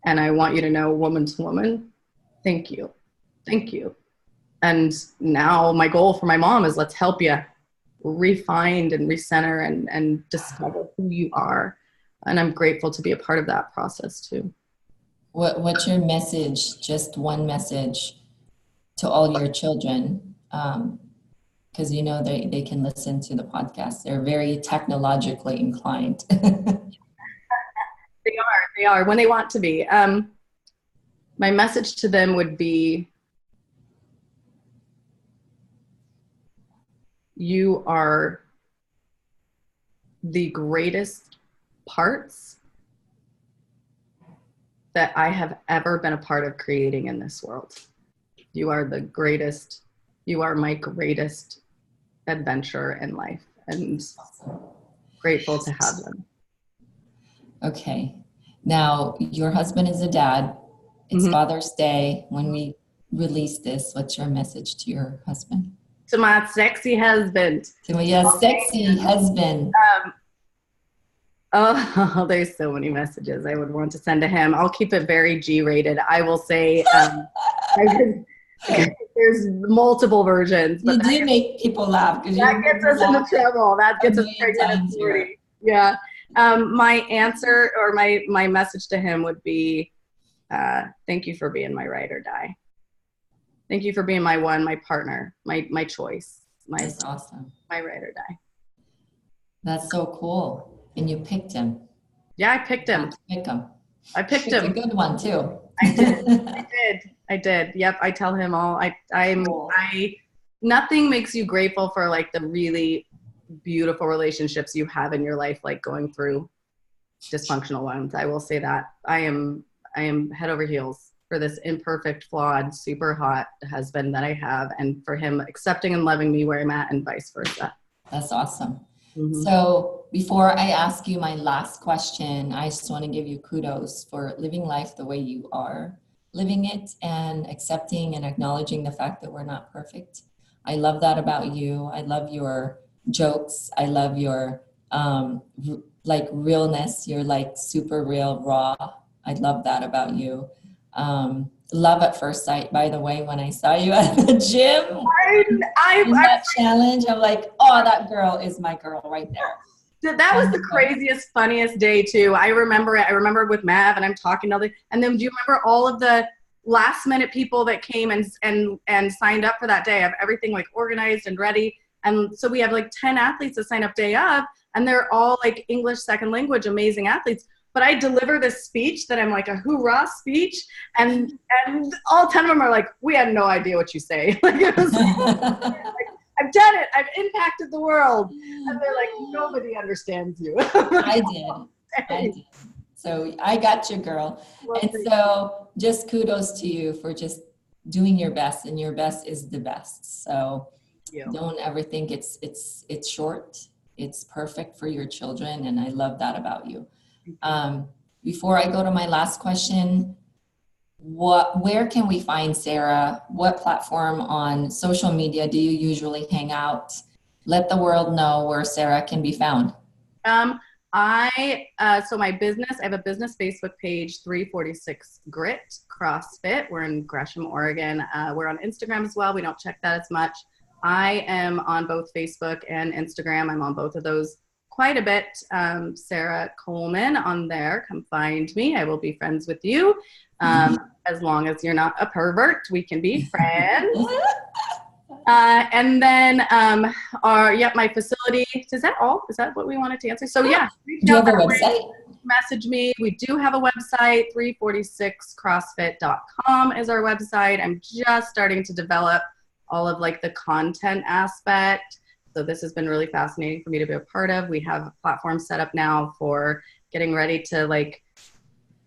And I want you to know, woman to woman, thank you. Thank you. And now my goal for my mom is, let's help you refine and recenter and discover who you are. And I'm grateful to be a part of that process too. What's your message, just one message, to all your children? Because they can listen to the podcast. They're very technologically inclined. They are when they want to be. My message to them would be, you are the greatest parts that I have ever been a part of creating in this world. You are the greatest. You are my greatest adventure in life, and grateful to have them. Okay. Now, your husband is a dad. It's Father's Day. When we release this, what's your message to your husband? To my sexy husband. Sexy husband. There's so many messages I would want to send to him. I'll keep it very G-rated. I will say, there's multiple versions. But you do make people laugh. That gets us into trouble. That gets us pregnant at 40. Yeah. My answer, or my message to him would be, thank you for being my ride or die. Thank you for being my partner, my choice. That's awesome. My ride or die. That's so cool. And you picked him. Yeah, I picked him. I picked him. A good one too. I did. Yep. I tell him all. nothing makes you grateful for like the really beautiful relationships you have in your life, like going through dysfunctional ones. I will say that I am head over heels for this imperfect, flawed, super hot husband that I have, and for him accepting and loving me where I'm at, and vice versa. That's awesome. Mm-hmm. So before I ask you my last question, I just want to give you kudos for living life the way you are living it, and accepting and acknowledging the fact that we're not perfect. I love that about you. I love your jokes. I love your like realness. You're like super real, raw. I love that about you. Love at first sight, by the way, when I saw you at the gym in that challenge, I'm like, oh, that girl is my girl right there. That was the craziest, funniest day too. I remember it. I remember with Mav, and I'm talking to all the, and then do you remember all of the last minute people that came and signed up for that day? I have everything like organized and ready. And so we have like 10 athletes that sign up day of, and they're all like English second language, amazing athletes. But I deliver this speech that I'm like a hoorah speech, and all 10 of them are like, we had no idea what you say. Like, it was like, I've done it. I've impacted the world. And they're like, nobody understands you. I did. So I got you, girl. And so just kudos to you for just doing your best, and your best is the best. So don't ever think it's short. It's perfect for your children. And I love that about you. Before I go to my last question, where can we find Sara? What platform on social media do you usually hang out? Let the world know where Sara can be found. So my business, I have a business Facebook page, 346 Grit CrossFit. We're in Gresham, Oregon. We're on Instagram as well. We don't check that as much. I am on both Facebook and Instagram. I'm on both of those quite a bit. Sara Coleman on there. Come find me. I will be friends with you. As long as you're not a pervert, we can be friends. And then my facility. Is that all? Is that what we wanted to answer? So yeah. Do you have a website? Message me. We do have a website. 346crossfit.com is our website. I'm just starting to develop all of like the content aspect. So this has been really fascinating for me to be a part of. We have a platform set up now for getting ready to like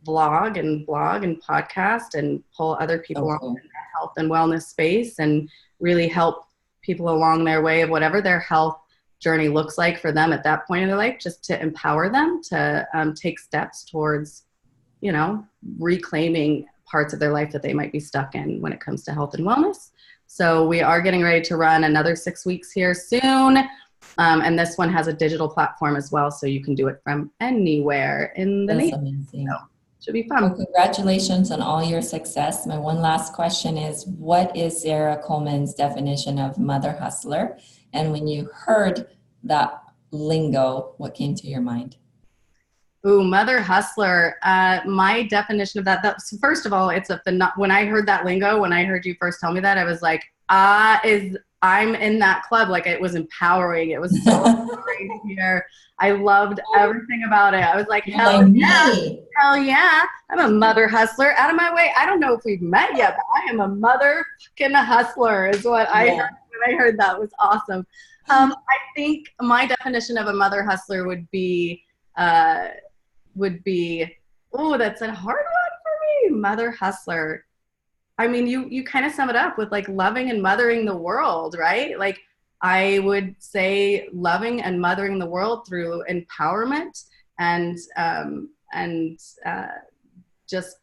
blog and podcast and pull other people on in the health and wellness space, and really help people along their way of whatever their health journey looks like for them at that point in their life, just to empower them to take steps towards, reclaiming parts of their life that they might be stuck in when it comes to health and wellness. So we are getting ready to run another 6 weeks here soon. And this one has a digital platform as well, so you can do it from anywhere in the nation. Amazing. So, should be fun. Well, congratulations on all your success. My one last question is, what is Sara Coleman's definition of mother hustler? And when you heard that lingo, what came to your mind? Ooh, mother hustler. My definition of that, first of all, when I heard that lingo, when I heard you first tell me that, I was like, I'm in that club. Like, it was empowering. It was so empowering to hear. I loved everything about it. I was like, hell yeah. I'm a mother hustler. Out of my way. I don't know if we've met yet, but I am a mother fucking hustler is what I heard when I heard that. It was awesome. I think my definition of a mother hustler would be, oh, that's a hard one for me. Mother hustler. I mean, you kind of sum it up with like loving and mothering the world, right? Like, I would say loving and mothering the world through empowerment and just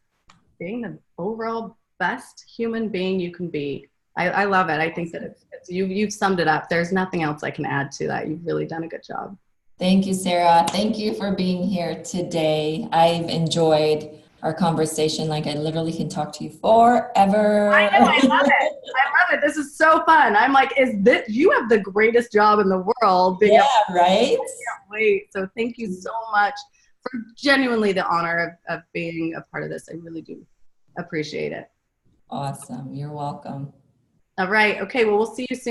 being the overall best human being you can be. I love it. I think that you've summed it up. There's nothing else I can add to that. You've really done a good job. Thank you, Sara. Thank you for being here today. I've enjoyed our conversation. Like, I literally can talk to you forever. I know, I love it. This is so fun. I'm like, you have the greatest job in the world. Right? I can't wait. So thank you so much for genuinely the honor of being a part of this. I really do appreciate it. Awesome. You're welcome. All right. Okay. Well, we'll see you soon.